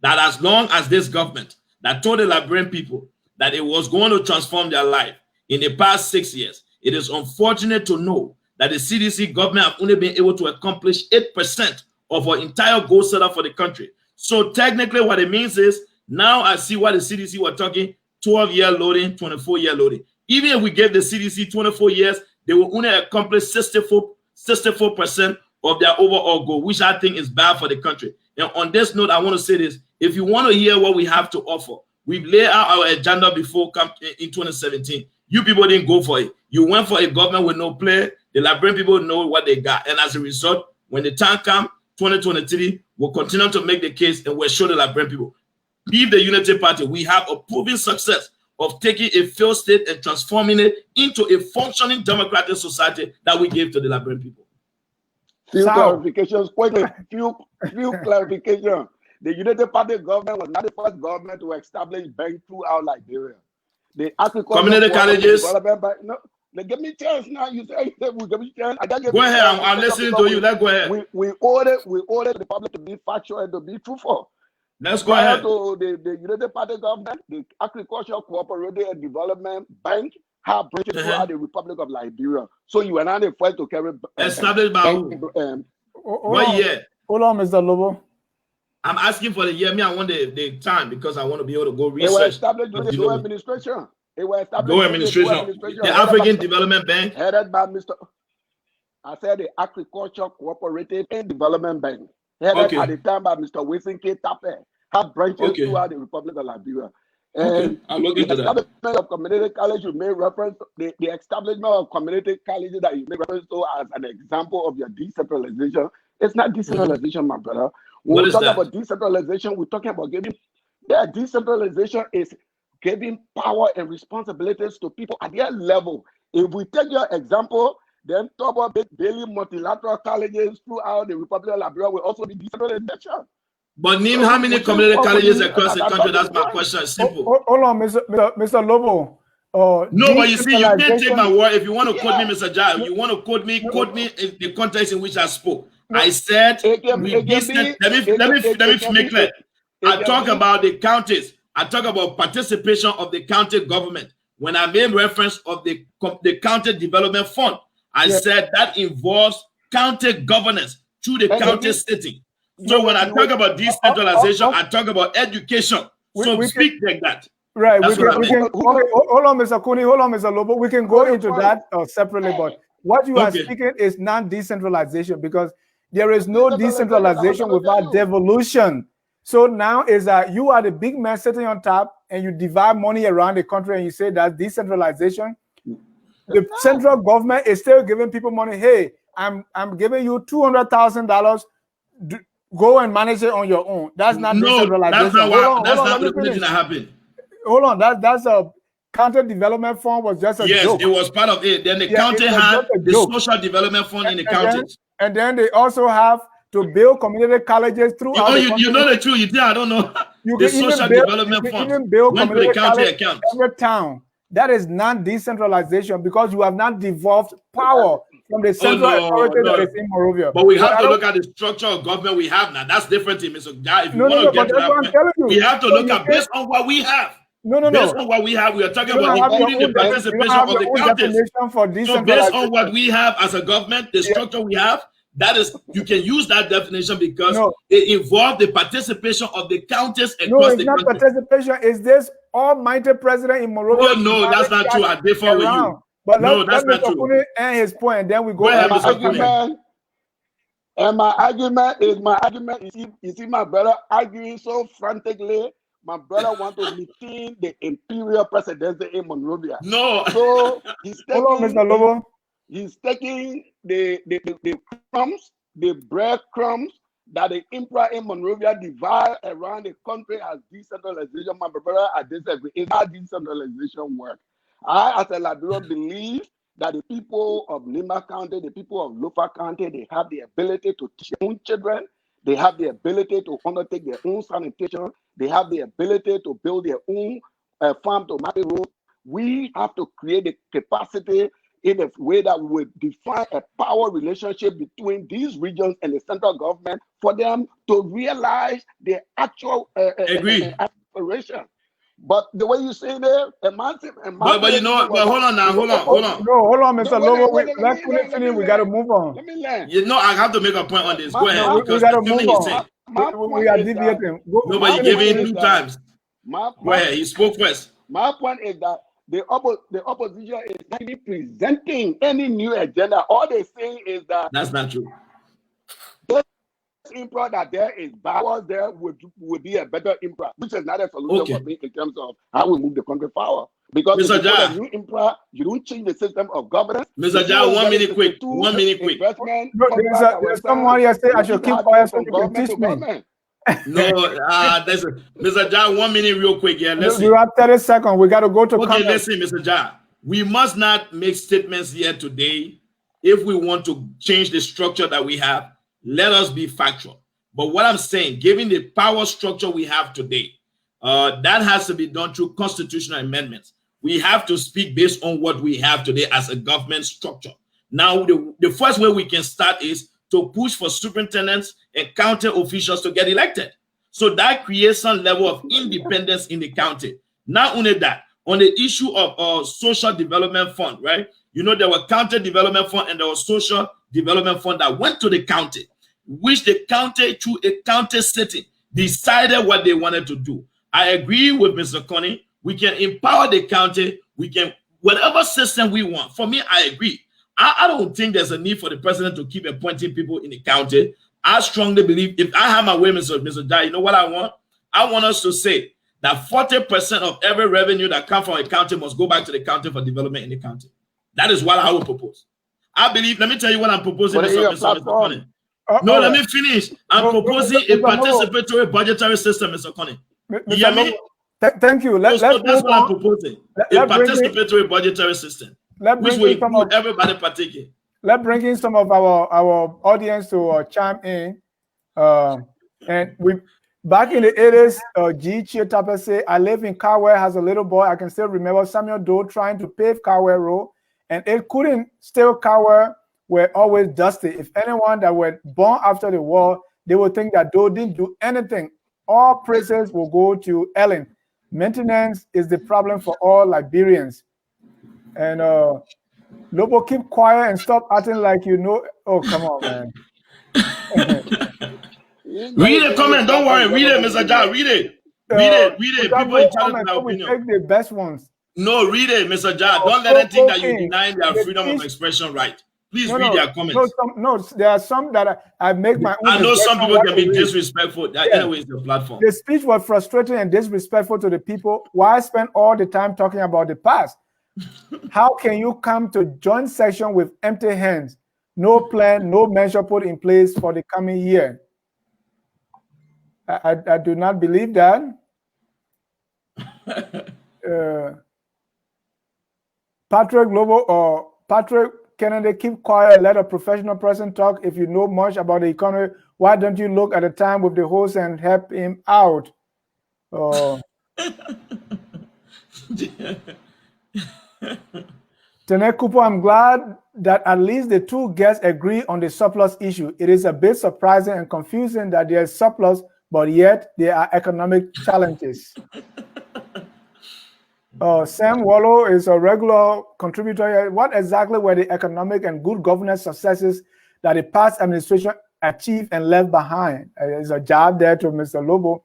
that as long as this government that told the Liberian people that it was going to transform their life in the past 6 years, it is unfortunate to know that the CDC government have only been able to accomplish 8% of our entire goal set up for the country. So technically what it means is, now I see what the CDC were talking, 12-year loading, 24-year loading. Even if we gave the CDC 24 years, they will only accomplish 64% of their overall goal, which I think is bad for the country. And on this note, I want to say this. If you want to hear what we have to offer, we've laid out our agenda before in 2017. You people didn't go for it. You went for a government with no play. The Liberian people know what they got. And as a result, when the time comes, 2023, we'll continue to make the case and we'll show the Liberian people. Leave the Unity Party. We have a proven success of taking a failed state and transforming it into a functioning democratic society that we gave to the Liberian people. Few clarifications, quickly. Few clarifications. The Unity Party government was not the first government to establish banks throughout Liberia. The community colleges. No, give me a chance now. You say we give me a chance. Go ahead. I'm listening to you. Let's go ahead. We ordered the public to be factual and to be truthful. Let's go ahead. To the Unity Party government, the Agricultural Cooperative and Development Bank have branches throughout the Republic of Liberia. So you are not the first to carry. Established by what year? Hold on, Mr. Lobo. I'm asking for the year. I want the time because I want to be able to go research. It was established during the Go administration. The African Development Bank. Headed by Mr. I said the Agricultural Cooperative and Development Bank. Headed at the time by Mr. Wilson K. Tape. Have branches throughout the Republic of Liberia. And I'll look into that. The establishment of community college, you made reference, the establishment of community colleges that you made reference to as an example of your decentralization. It's not decentralization, my brother. When we talk about decentralization, we're talking about decentralization is giving power and responsibilities to people at their level. If we take your example, then talk about daily multilateral colleges throughout the Republic of Liberia will also be decentralization. But name how many community colleges across the country. That's my question. Simple. Hold on, Mr. Lobo. No, but you see, you can't take my word. If you want to quote me, Mr. Jai, you want to quote me in the context in which I spoke. I said, let me make clear. I talk about the counties. I talk about participation of the county government. When I made reference of the county development fund, I said that involves county governance through the county sitting. So when I talk about decentralization, I talk about education. So speak like that. Right. Hold on, Mr. Kuni. Hold on, Mr. Lobo. We can go into that separately, but what you are speaking is non-decentralization because there is no decentralization without devolution. So now is that you are the big man sitting on top and you divide money around the country and you say that's decentralization. The central government is still giving people money. Hey, I'm giving you $200,000. Go and manage it on your own. That's not decentralization. That's not the thing that happened. Hold on, that's a county development fund was just a joke. Yes, it was part of it. Then the county had the social development fund in the counties. And then they also have to build community colleges throughout the country. You know the truth. You think I don't know. The social development fund even build went to the county account. Every town. That is non-decentralization because you have not devolved power from the central authority that is in Morovia. But we have to look at the structure of government we have now. That's different, Mr. Guy. If you want to get to that point, we have to look at based on what we have. Based on what we have, we are talking about including the participation of the counties. So based on what we have as a government, the structure we have, That is, you can use that definition because No. it involves the participation of the counties across No, it's the not country. participation. It's this almighty president in Monrovia. Oh no, that's not true. I differ with you. But No, that's let not Mr. true. Kune end his point, and then we go. Go ahead, my Mr. Kune. argument is my brother arguing so frantically. My brother wants to maintain the imperial presidency in Monrovia. No. So he's taking, hold on, Mr. Lobo. He's taking the crumbs, the breadcrumbs that the emperor in Monrovia divide around the country as decentralization. My brother, I disagree. It's not decentralization work. I, as a Liberian, believe that the people of Lima County, the people of Lofa County, they have the ability to teach their own children. They have the ability to undertake their own sanitation. They have the ability to build their own farm to market road. We have to create the capacity in a way that we will define a power relationship between these regions and the central government for them to realize their actual aspiration. But the way you say there, but you know, but hold on now, hold on. No, hold on, Mr. Lobo. Let Kune finish. We got to move on. Let me learn. You know, I have to make a point on this. Go ahead. No, we got to move on. We are is deviating. No, but you gave in 2 times. Go ahead. He spoke first. My point is that the opposition is not even presenting any new agenda. All they say is that that's not true. This emperor that there is powers there would be a better emperor, which is not a solution for me in terms of how we move the country forward. Because Mr. if you put a new emperor, you don't change the system of governance. Mr. Jah, 1 minute quick. 1 minute quick. No, there's someone here say I should keep quiet so you can teach me. No, Mr. Jah, 1 minute real quick. Yeah, listen. You have 30 seconds. We got to go to comments. Listen, Mr. Jah. We must not make statements here today. If we want to change the structure that we have, let us be factual. But what I'm saying, given the power structure we have today, that has to be done through constitutional amendments. We have to speak based on what we have today as a government structure. Now, the first way we can start is to push for superintendents and county officials to get elected. So that creates some level of independence in the county. Not only that, on the issue of social development fund, right? You know, there were county development fund and there was social development fund that went to the county, which the county, through a county sitting, decided what they wanted to do. I agree with Mr. Connie. We can empower the county. We can, whatever system we want. For me, I agree. I don't think there's a need for the president to keep appointing people in the county. I strongly believe, if I have my way, Mr. Jai, you know what I want? I want us to say that 40% of every revenue that comes from a county must go back to the county for development in the county. That is what I will propose. I believe, let me tell you what I'm proposing, Mr. Connie. No, let me finish. I'm proposing a participatory budgetary system, Mr. Connie. You hear me? Thank you. That's what I'm proposing. A participatory budgetary system, which will include everybody partaking. Let's bring in some of our audience to chime in. And we back in the 80s, G. Chietapa say, I live in Carwell as a little boy. I can still remember Samuel Doe trying to pave Carwell Road, and it couldn't. Still, Carwell were always dusty. If anyone that were born after the war, they would think that Doe didn't do anything. All praises will go to Ellen. Maintenance is the problem for all Liberians. And Lobo, keep quiet and stop acting like you know. Oh, come on, man. Read the comment. Don't worry. Read it, Mr. Jah. Read it. Read it. People entitled to their opinion. We take the best ones. No, read it, Mr. Jah. Don't let them think that you deny their freedom of expression right. Please read their comments. No, there are some that I make my own. I know some people can be disrespectful. Anyway, it's the platform. The speech was frustrating and disrespectful to the people. Why spend all the time talking about the past? How can you come to joint session with empty hands? No plan, no measure put in place for the coming year. I do not believe that. Patrick Lobo or Patrick Kennedy, keep quiet, let a professional person talk. If you know much about the economy, why don't you look at the time with the host and help him out? Tene Kupo, I'm glad that at least the two guests agree on the surplus issue. It is a bit surprising and confusing that there is surplus, but yet there are economic challenges. Sam Wallow is a regular contributor here. What exactly were the economic and good governance successes that the past administration achieved and left behind. There's a job there to Mr. Lobo.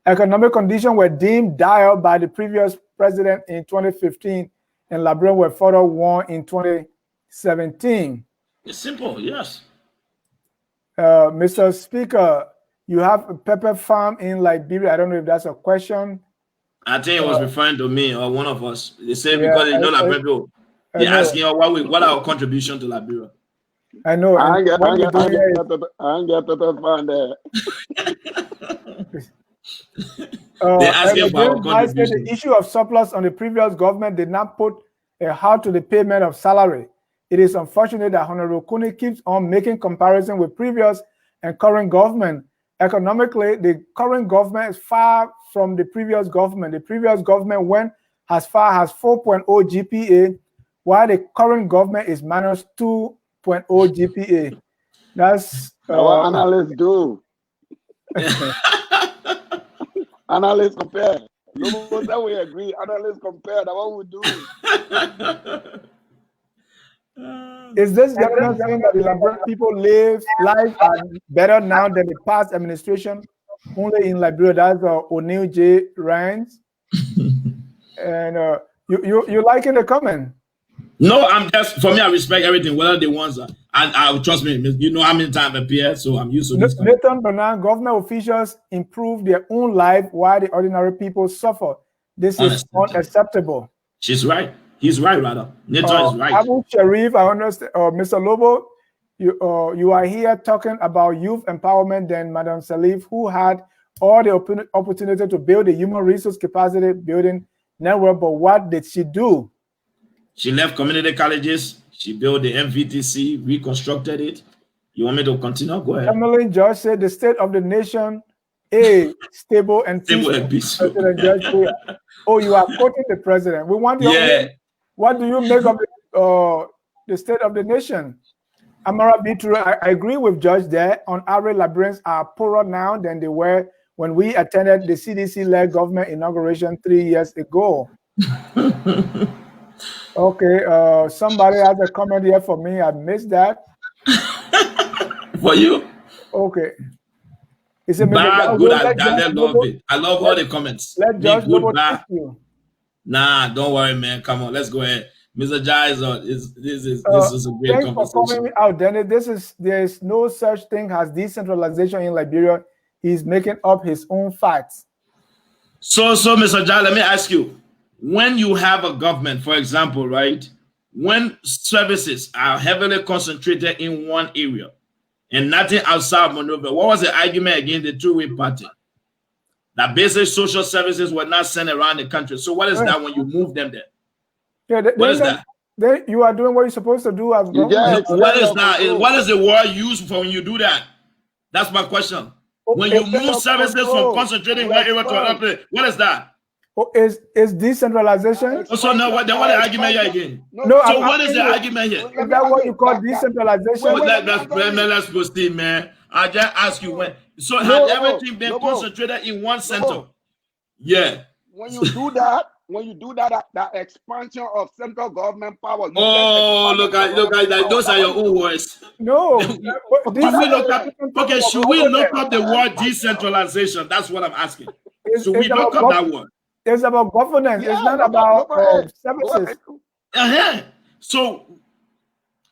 Economic conditions were deemed dire by the previous president in 2015, and Liberia were further warned in 2017. It's simple, yes. Mr. Speaker, you have a pepper farm in Liberia. I don't know if that's a question. I think it was referring to me or one of us. They said because you know Liberia, they're asking what our contribution to Liberia. I know. I ain't got pepper farm there. They're asking about our contribution. The issue of surplus on the previous government did not put a halt to the payment of salary. It is unfortunate that Honorable Kuni keeps on making comparison with previous and current government. Economically, the current government is far from the previous government. The previous government went as far as 4.0 GPA, while the current government is minus 2.0 GPA. That's what analysts do. Analysts compare. No that we agree. Analysts compare. That's what we do. Is this government saying that the Liberian people live life better now than the past administration? Only in Liberia, that's O'Neill J. Rines. And you liking the comment? No, I'm just, for me, I respect everything, whether they want, and I trust me, you know how many times I appear, so I'm used to this. Nathan Bernard, government officials improve their own life while the ordinary people suffer. This is unacceptable. She's right. He's right, rather. Nathan is right. Abu Sharif, I understand. Mr. Lobo, you are here talking about youth empowerment than Madam Salif, who had all the opportunity to build a human resource capacity building network, but what did she do? She left community colleges. She built the MVTC, reconstructed it. You want me to continue? Go ahead. Emily George said the state of the nation is stable and peaceful. Oh, you are quoting the president. We want your what do you make of the state of the nation? Amara Bitru, I agree with Judge there. On average, Liberians are poorer now than they were when we attended the CDC-led government inauguration 3 years ago. Okay, somebody has a comment here for me. I missed that. For you? Okay. It's a good. I love it. I love all the comments. Let Judge Lobo teach you. Nah, don't worry, man. Come on, let's go ahead. Mr. Jai this is a great conversation. Thanks for coming out, Dennis. There is no such thing as decentralization in Liberia. He's making up his own facts. So Mr. Jai, let me ask you. When you have a government, for example, right, when services are heavily concentrated in one area and nothing outside Monrovia, what was the argument against the two-way party? That basic social services were not sent around the country. So what is that when you move them there? Yeah, what is that? You are doing what you're supposed to do as government. What is that? What is the word used for when you do that? That's my question. When you move services from concentrating one area to another place, what is that? Oh, is decentralization? So now what the argument here again? No, so what is the argument here? Is that what you call decentralization? Let's proceed, man. I just ask you when. So has everything been concentrated in one center? Yeah. When you do that, that expansion of central government power. Look at that. Those are your own words. No. Should we look up the word decentralization? That's what I'm asking. So we look up that word. It's about governance. It's not about services.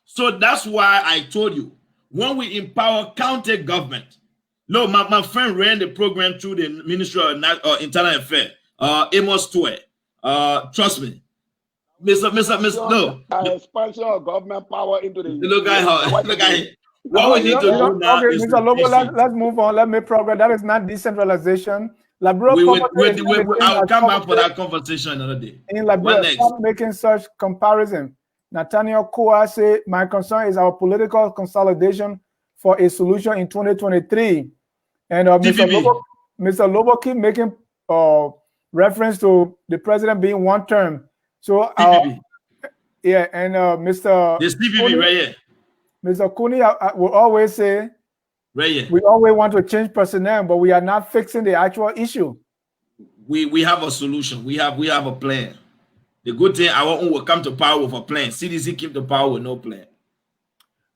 So that's why I told you when we empower county government. No, my friend ran the program through the Ministry of Internal Affairs. Amos Tue. Trust me, Mr. No. Expansion of government power into the. Look at him. What we need to do now is Mr. Lobo, let's move on. Let me progress. That is not decentralization. I'll come back for that conversation another day. In Liberia, stop making such comparison. Nathaniel Koa said, my concern is our political consolidation for a solution in 2023. And Mr. Lobo keep making reference to the president being one term. So, yeah, and Mr. This PPP right here. Mr. Kuni will always say, right here. We always want to change personnel, but we are not fixing the actual issue. We have a solution. We have a plan. The good thing, our own will come to power with a plan. CDC keep the power with no plan.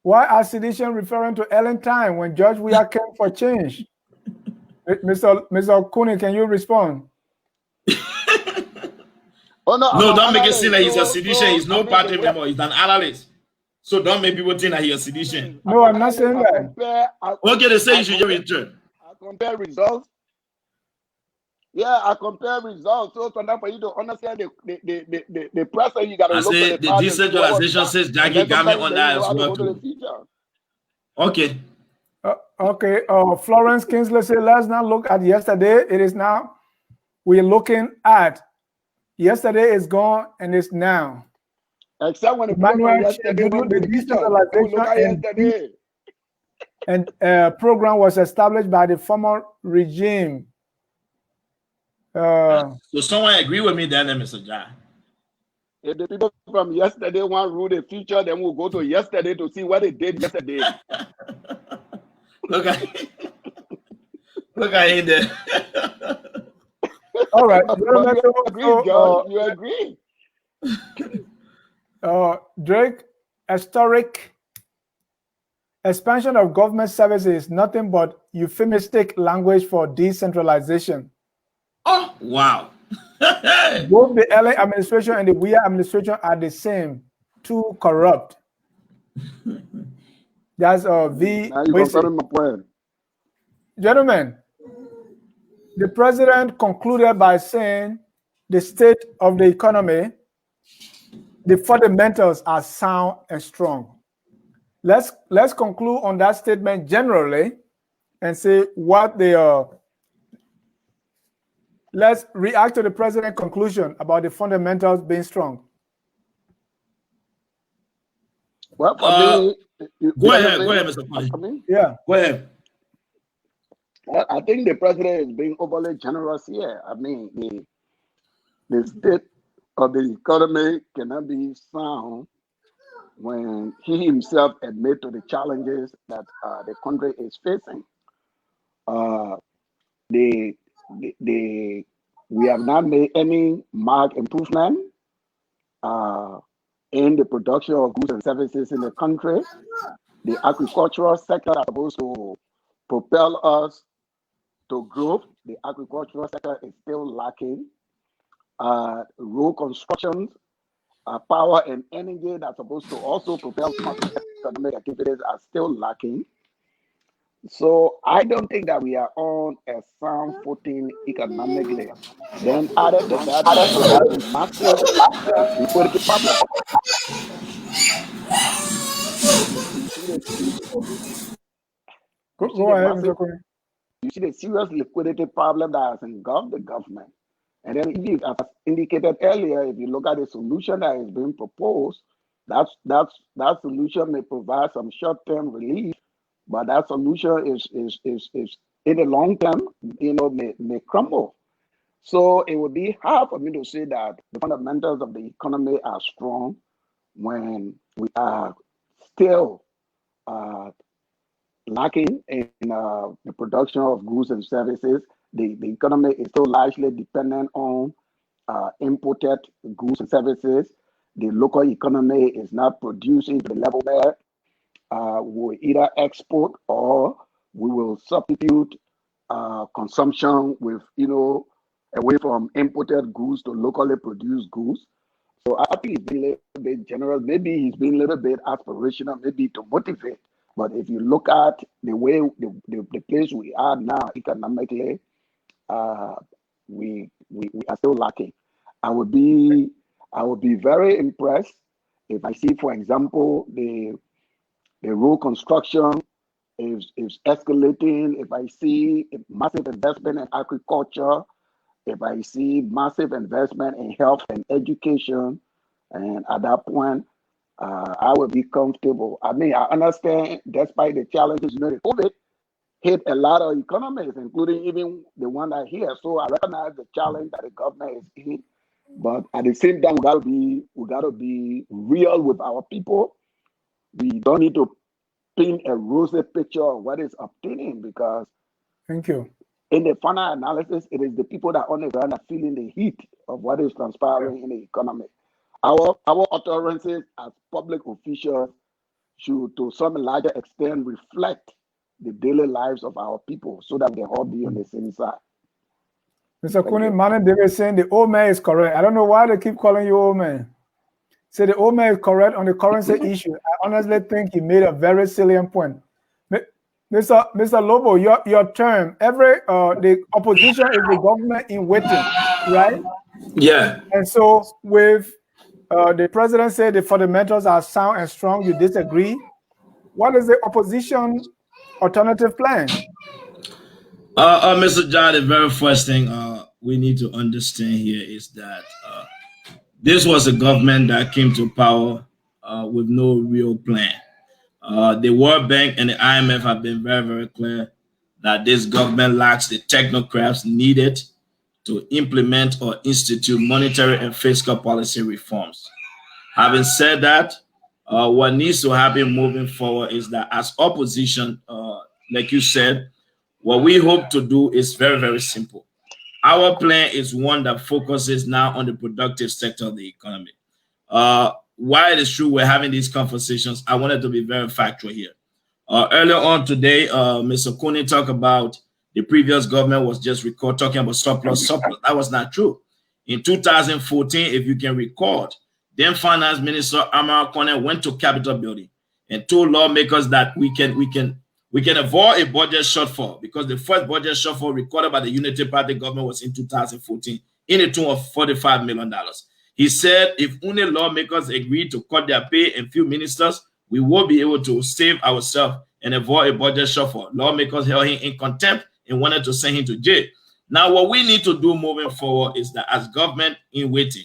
Why are sedition referring to Ellen time when George Weah came for change? Mr. Kuni, can you respond? Oh no, No, I'm don't an make it seem analyst. like he's a sedition. He's no I mean, party member. He's an analyst. So don't make people think that he's a sedition. No, I'm not saying that. Okay, they say you should just return. I compare results. Yeah, I compare results. So for you to understand the process, you got to I look say at the the past and see what was decentralization done. says And Jackie then got me sometimes on then you that know as how to well go to the too. future. Okay. Okay. Florence Kingsley said, let's not look at yesterday. It is now. We're looking at yesterday is gone and it's now. Except when the Emmanuel, yesterday will be the the future. We'll look at yesterday. And program was established by the former regime. So someone agree with me then, Mr. John. If the people from yesterday want to rule the future, then we'll go to yesterday to see what they did yesterday. Look at him there. All right. You agree. Drake, historic expansion of government services is nothing but euphemistic language for decentralization. Oh, wow. Both the LA administration and the Weah administration are the same, too corrupt. That's V. Now you confirm my point. Gentlemen, the president concluded by saying the state of the economy, the fundamentals are sound and strong. Let's conclude on that statement generally and say what they are. Let's react to the president's conclusion about the fundamentals being strong. Well, for me, go ahead, Mr. Kwame. Yeah, go ahead. Well, I think the president is being overly generous here. I mean, the state of the economy cannot be sound when he himself admits to the challenges that the country is facing. We have not made any marked improvement in the production of goods and services in the country. The agricultural sector is supposed to propel us to growth. The agricultural sector is still lacking. Road construction, power and energy that's supposed to also propel some of the economic activities are still lacking. So I don't think that we are on a sound footing economically. Then added to that, we have a massive liquidity problem. Go ahead, Mr. Kuni. You see the serious liquidity problem that has engulfed the government. And then, as indicated earlier, if you look at the solution that is being proposed, that solution may provide some short-term relief, but that solution is in the long term, may crumble. So it would be hard for me to say that the fundamentals of the economy are strong when we are still lacking in the production of goods and services. The economy is still largely dependent on imported goods and services. The local economy is not producing to the level where we'll either export or we will substitute consumption with, away from imported goods to locally produced goods. So I think he's being a little bit generous. Maybe he's being a little bit aspirational, maybe to motivate. But if you look at the way the place we are now economically, we are still lacking. I would be very impressed if I see, for example, the road construction is escalating. If I see massive investment in agriculture, if I see massive investment in health and education, and at that point, I would be comfortable. I mean, I understand, despite the challenges, the COVID hit a lot of economies, including even the one that here. So I recognize the challenge that the government is in, but at the same time, we gotta be real with our people. We don't need to paint a rosy picture of what is obtaining, because thank you. In the final analysis, it is the people that on the ground are feeling the heat of what is transpiring in the economy. Our utterances as public officials should, to some larger extent, reflect the daily lives of our people so that we can all be on the same side. Mr. Kuni, Madam David saying the old man is correct. I don't know why they keep calling you old man. Say the old man is correct on the currency issue. I honestly think he made a very salient point. Mr. Lobo, your term, the opposition is the government in waiting, right? Yeah. And so with the president said the fundamentals are sound and strong, you disagree. What is the opposition alternative plan? Mr. John, the very first thing we need to understand here is that this was a government that came to power with no real plan. The World Bank and the IMF have been very, very clear that this government lacks the technocrats needed to implement or institute monetary and fiscal policy reforms. Having said that, what needs to happen moving forward is that as opposition, like you said, what we hope to do is very, very simple. Our plan is one that focuses now on the productive sector of the economy. While it is true we're having these conversations, I wanted to be very factual here. Earlier on today, Mr. Kuni talked about the previous government was just talking about surplus. That was not true. In 2014, if you can record, then Finance Minister Amara Kone went to Capitol Building and told lawmakers that we can avoid a budget shortfall because the first budget shortfall recorded by the Unity Party government was in 2014 in the tune of $45 million. He said if only lawmakers agree to cut their pay and few ministers, we will be able to save ourselves and avoid a budget shortfall. Lawmakers held him in contempt and wanted to send him to jail. Now, what we need to do moving forward is that as government in waiting,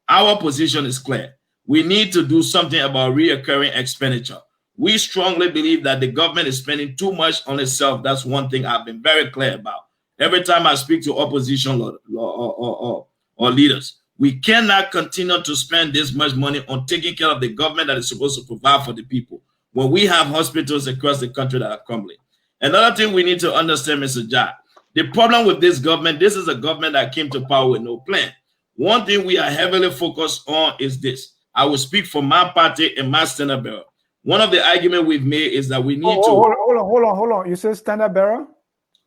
our position is clear. We need to do something about reoccurring expenditure. We strongly believe that the government is spending too much on itself. That's one thing I've been very clear about. Every time I speak to opposition or leaders, we cannot continue to spend this much money on taking care of the government that is supposed to provide for the people when we have hospitals across the country that are crumbling. Another thing we need to understand, Mr. Jai, the problem with this government, this is a government that came to power with no plan. One thing we are heavily focused on is this. I will speak for my party and my standard bearer. One of the arguments we've made is that we need to... Hold on. You said standard bearer?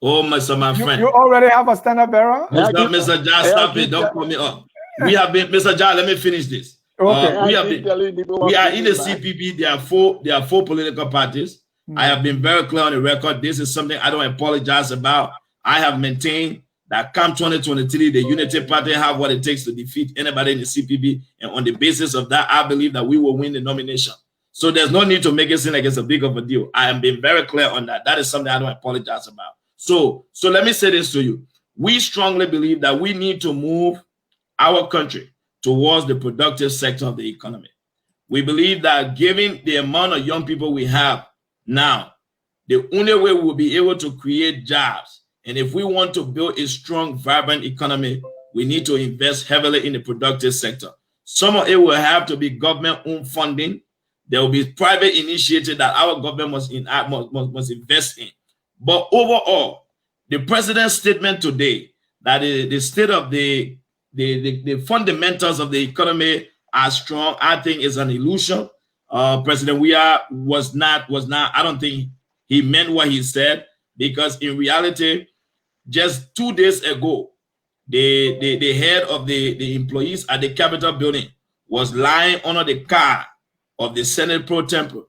Oh, my friend. You already have a standard bearer? Mr. Jai, stop it. Don't call me up. We have been, Mr. Jai, let me finish this. Okay. We are in the CPP. There are four political parties. I have been very clear on the record. This is something I don't apologize about. I have maintained that come 2023, the Unity Party have what it takes to defeat anybody in the CPP. And on the basis of that, I believe that we will win the nomination. So there's no need to make it seem like it's a big of a deal. I am being very clear on that. That is something I don't apologize about. So let me say this to you. We strongly believe that we need to move our country towards the productive sector of the economy. We believe that given the amount of young people we have now, the only way we'll be able to create jobs, and if we want to build a strong, vibrant economy, we need to invest heavily in the productive sector. Some of it will have to be government-owned funding. There will be private initiatives that our government must invest in. But overall, the president's statement today that the state of the fundamentals of the economy are strong, I think is an illusion. President Weah was not, I don't think he meant what he said, because in reality, just 2 days ago, the head of the employees at the Capitol building was lying under the car of the Senate pro tempore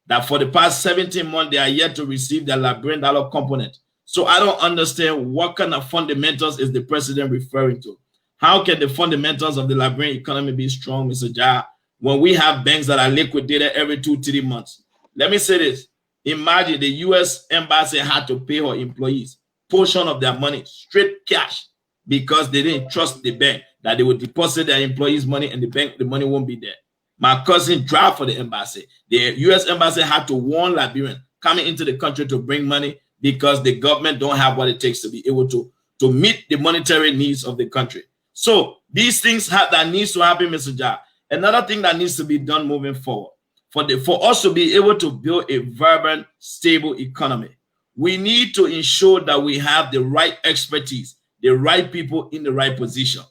that for the past 17 months, they are yet to receive their Liberian dollar component. So I don't understand what kind of fundamentals is the president referring to. How can the fundamentals of the Liberian economy be strong, Mr. Jai, when we have banks that are liquidated every 2-3 months? Let me say this. Imagine the U.S. embassy had to pay her employees portion of their money, straight cash, because they didn't trust the bank that they would deposit their employees' money and the money won't be there. My cousin drive for the embassy. The U.S. embassy had to warn Liberians coming into the country to bring money because the government don't have what it takes to be able to meet the monetary needs of the country. So these things that needs to happen, Mr. Jai. Another thing that needs to be done moving forward, for us to be able to build a vibrant, stable economy, we need to ensure that we have the right expertise, the right people in the right position.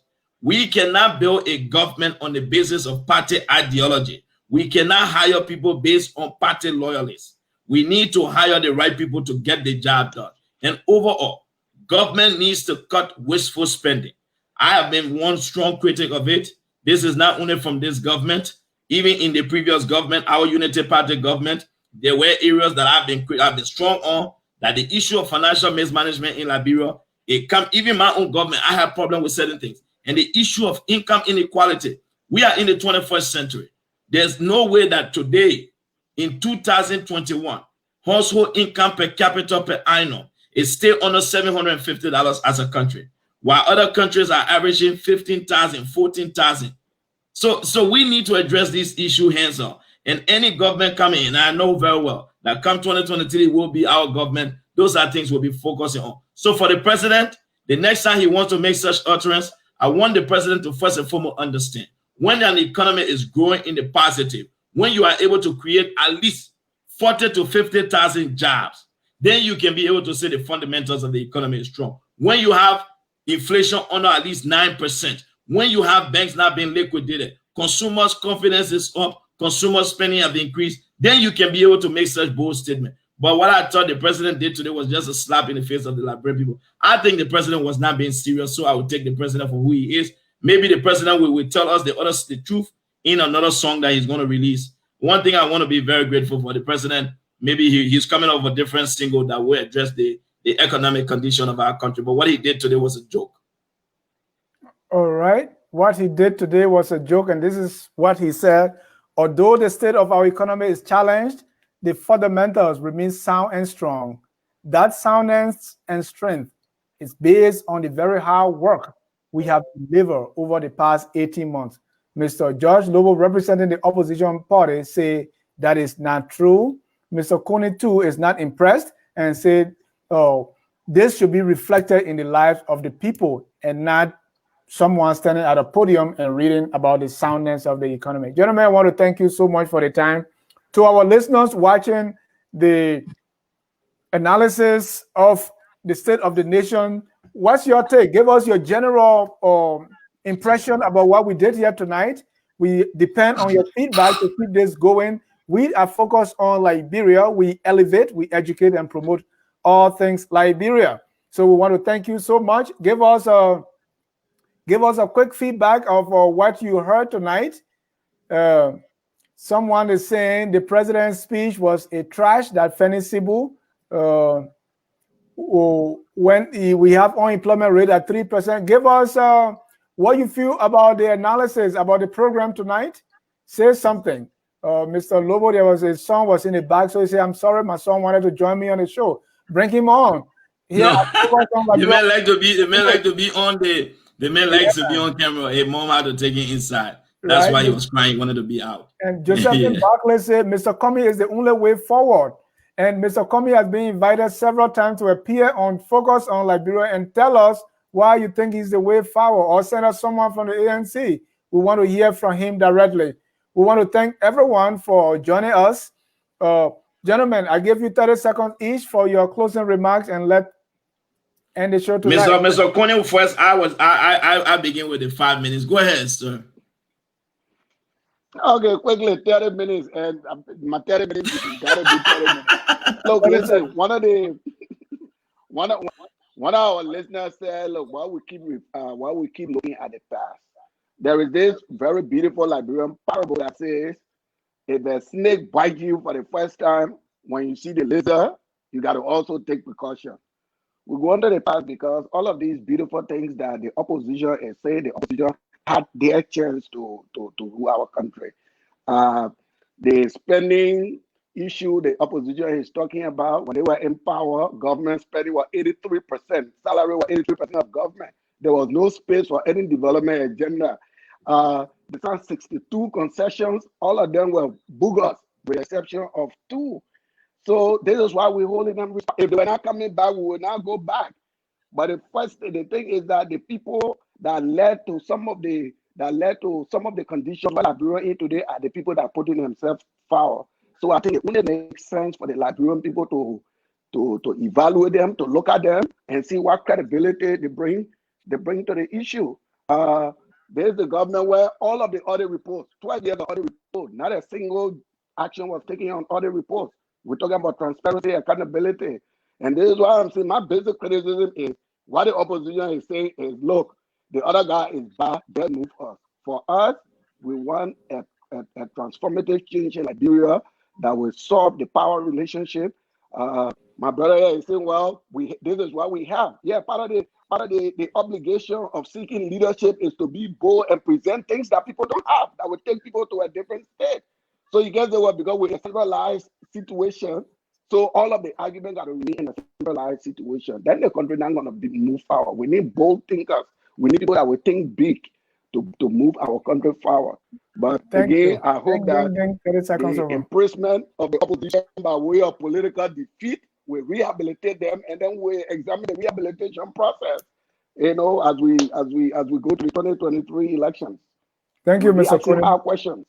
We cannot build a government on the basis of party ideology We cannot hire people based on party loyalists. We need to hire the right people to get the job done. And overall, government needs to cut wasteful spending. I have been one strong critic of it. This is not only from this government. Even in the previous government, our Unity Party government, there were areas that I've been strong on, that the issue of financial mismanagement in Liberia, even my own government, I have problem with certain things. And the issue of income inequality, we are in the 21st century. There's no way that today, in 2021, household income per capita per annum is still under $750 as a country, while other countries are averaging $15,000, $14,000. So we need to address this issue hands on. And any government coming in, I know very well that come 2023 will be our government. Those are things we'll be focusing on. So for the president, the next time he wants to make such utterance, I want the president to first and foremost understand when an economy is growing in the positive, when you are able to create at least 40 to 50,000 jobs, then you can be able to say the fundamentals of the economy is strong. When you have inflation under at least 9%, when you have banks not being liquidated, consumers' confidence is up, consumer spending have increased, then you can be able to make such bold statement. But what I thought the president did today was just a slap in the face of the Liberian people. I think the president was not being serious, so I would take the president for who he is. Maybe the president will tell us the truth in another song that he's going to release. One thing I want to be very grateful for the president, maybe he's coming up with a different single that will address the economic condition of our country. But what he did today was a joke. All right. What he did today was a joke, and this is what he said. Although the state of our economy is challenged, the fundamentals remain sound and strong. That soundness and strength is based on the very hard work we have delivered over the past 18 months. Mr. George Lobo, representing the opposition party, say that is not true. Mr. Coney, too, is not impressed and said, oh, this should be reflected in the lives of the people and not someone standing at a podium and reading about the soundness of the economy. Gentlemen, I want to thank you so much for the time. To our listeners watching the analysis of the state of the nation, what's your take? Give us your general impression about what we did here tonight. We depend on your feedback to keep this going. We are focused on Liberia. We elevate, we educate, and promote all things Liberia. So we want to thank you so much. Give us a quick feedback of what you heard tonight. Someone is saying the president's speech was a trash, that Feni Sibu. When we have unemployment rate at 3%. Give us what you feel about the analysis, about the program tonight. Say something. Mr. Lobo, his son was in the back, so he said, I'm sorry, my son wanted to join me on the show. Bring him on. Yeah, no. The man like to be on camera. Hey, mom had to take it inside. That's why he was crying, he wanted to be out. And Josephine Barclay said, Mr. Comey is the only way forward. And Mr. Comey has been invited several times to appear on Focus on Liberia and tell us why you think he's the way forward, or send us someone from the ANC. We want to hear from him directly. We want to thank everyone for joining us. Gentlemen, I give you 30 seconds each for your closing remarks and let end the show tonight. Mr. Coney, first, I begin with the 5 minutes. Go ahead, sir. Okay, quickly, 30 minutes, and my 30 minutes gotta be 30 minutes. Look, listen, one of our listeners said, look, while we keep looking at the past, there is this very beautiful Liberian parable that says, if a snake bites you for the first time, when you see the lizard, you got to also take precaution. We go into the past because all of these beautiful things that the opposition is saying, the opposition had their chance to rule our country. The spending issue the opposition is talking about, when they were in power, government spending was 83%, salary was 83% of government. There was no space for any development agenda. The 62 concessions, all of them were bogus, with the exception of 2. So this is why we're holding them. If they were not coming back, we will not go back. But the thing is that the people that led to some of the conditions that Liberia in today are the people that are putting themselves forward. So I think it only makes sense for the Liberian people to evaluate them, to look at them, and see what credibility they bring to the issue. There's the government where all of the audit reports, 12 years of audit Not a single action was taken on audit reports. We're talking about transparency, accountability. And this is why I'm saying my basic criticism is what the opposition is saying is, look, the other guy is bad, just move us. For us, we want a transformative change in Liberia that will solve the power relationship. My brother here is saying, well, this is what we have. Yeah, part of the obligation of seeking leadership is to be bold and present things that people don't have, that will take people to a different state. So you guys say, well, because we're in a centralized situation, so all of the arguments are really in a centralized situation. Then the country not going to move forward. We need bold thinkers. We need people that will think big to move our country forward. But again, I hope that the imprisonment of the opposition by way of political defeat will rehabilitate them, and then we examine the rehabilitation process. You know, as we go to the 2023 elections. Thank you, Mr. Kone. Our questions.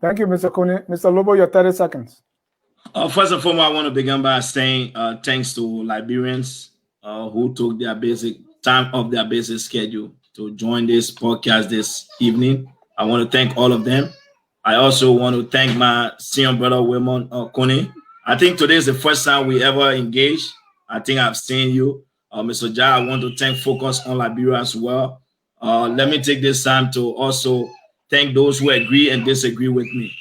Thank you, Mr. Kone. Mr. Lobo, your 30 seconds. First and foremost, I want to begin by saying thanks to Liberians who took their basic time off their basic schedule to join this podcast this evening. I want to thank all of them. I also want to thank my senior brother, Weah Kone. I think today is the first time we ever engaged. I think I've seen you. Mr. Jai, I want to thank Focus on Liberia as well. Let me take this time to also thank those who agree and disagree with me.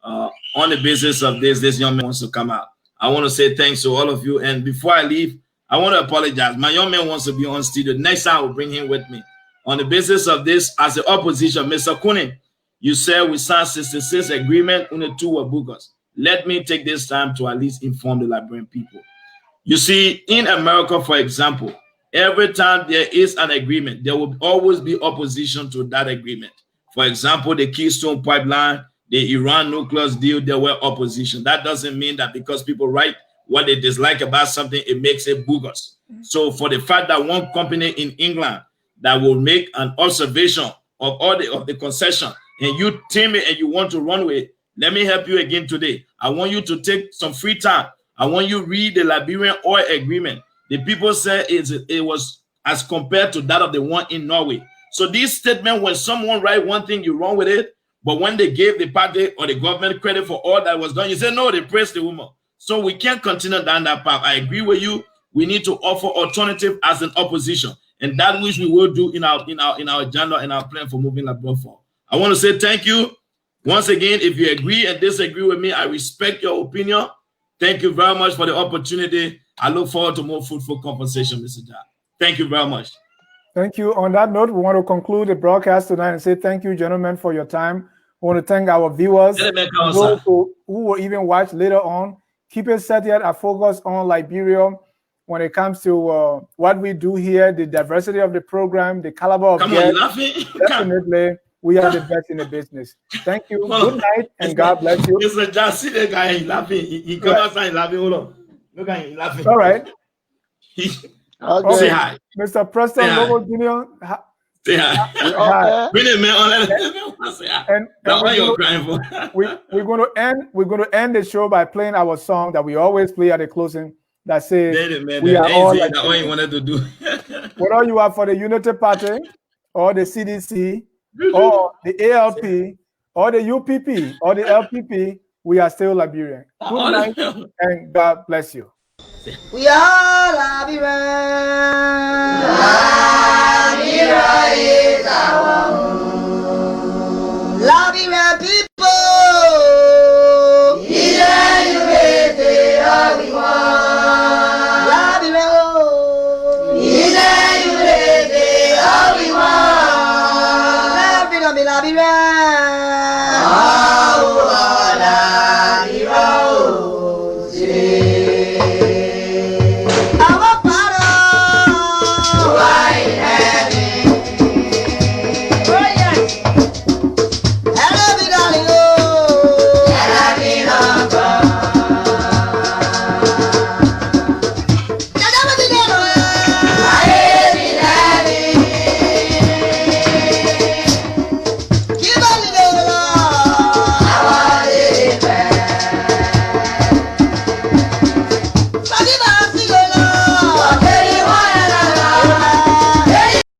On the basis of this young man wants to come out. I want to say thanks to all of you. And before I leave, I want to apologize. My young man wants to be on studio. Next time I will bring him with me. On the basis of this, as the opposition, Mr. Kone, you said we signed 66 agreement, only 2 were bogus. Let me take this time to at least inform the Liberian people. You see, in America, for example, every time there is an agreement, there will always be opposition to that agreement. For example, the Keystone Pipeline, the Iran nuclear deal, there were opposition. That doesn't mean that because people write what they dislike about something, it makes it bogus. So for the fact that one company in England that will make an observation of all the concession, and you team it and you want to run with it, let me help you again today. I want you to take some free time. I want you to read the Liberian oil agreement. The people said it was as compared to that of the one in Norway. So this statement, when someone write one thing, you wrong with it. But when they gave the party or the government credit for all that was done, you say, no, they praised the woman. So we can't continue down that path. I agree with you. We need to offer alternative as an opposition. And that which we will do in our agenda and our plan for moving Liberia forward. I want to say thank you. Once again, if you agree and disagree with me, I respect your opinion. Thank you very much for the opportunity. I look forward to more fruitful conversation, Mr. Jai. Thank you very much. Thank you. On that note, we want to conclude the broadcast tonight and say thank you, gentlemen, for your time. We want to thank our viewers, those who will even watch later on. Keep it set yet. I focus on Liberia when it comes to what we do here, the diversity of the program, the caliber of guests. Definitely, we are the best in the business. Thank you. Good night, and God bless you. Mr. Just see the guy laughing. He comes outside laughing. Hold on. Look at him laughing. All right. Okay. Say hi. Mr. Preston Lobo Jr. Say hi. Bring it, man. Say hi. And what you're crying for. we're going to end the show by playing our song that we always play at the closing. That says we are all like all you wanted to do. Whether you are for the Unity Party or the CDC or the ALP or the UPP or the LPP, we are still Liberian. Good night and God bless you. We are Liberia. Liberia is our home. Liberian people. Yeah, you raise it all we want. Liberia, oh. Yeah, you raise it all we want. Liberia,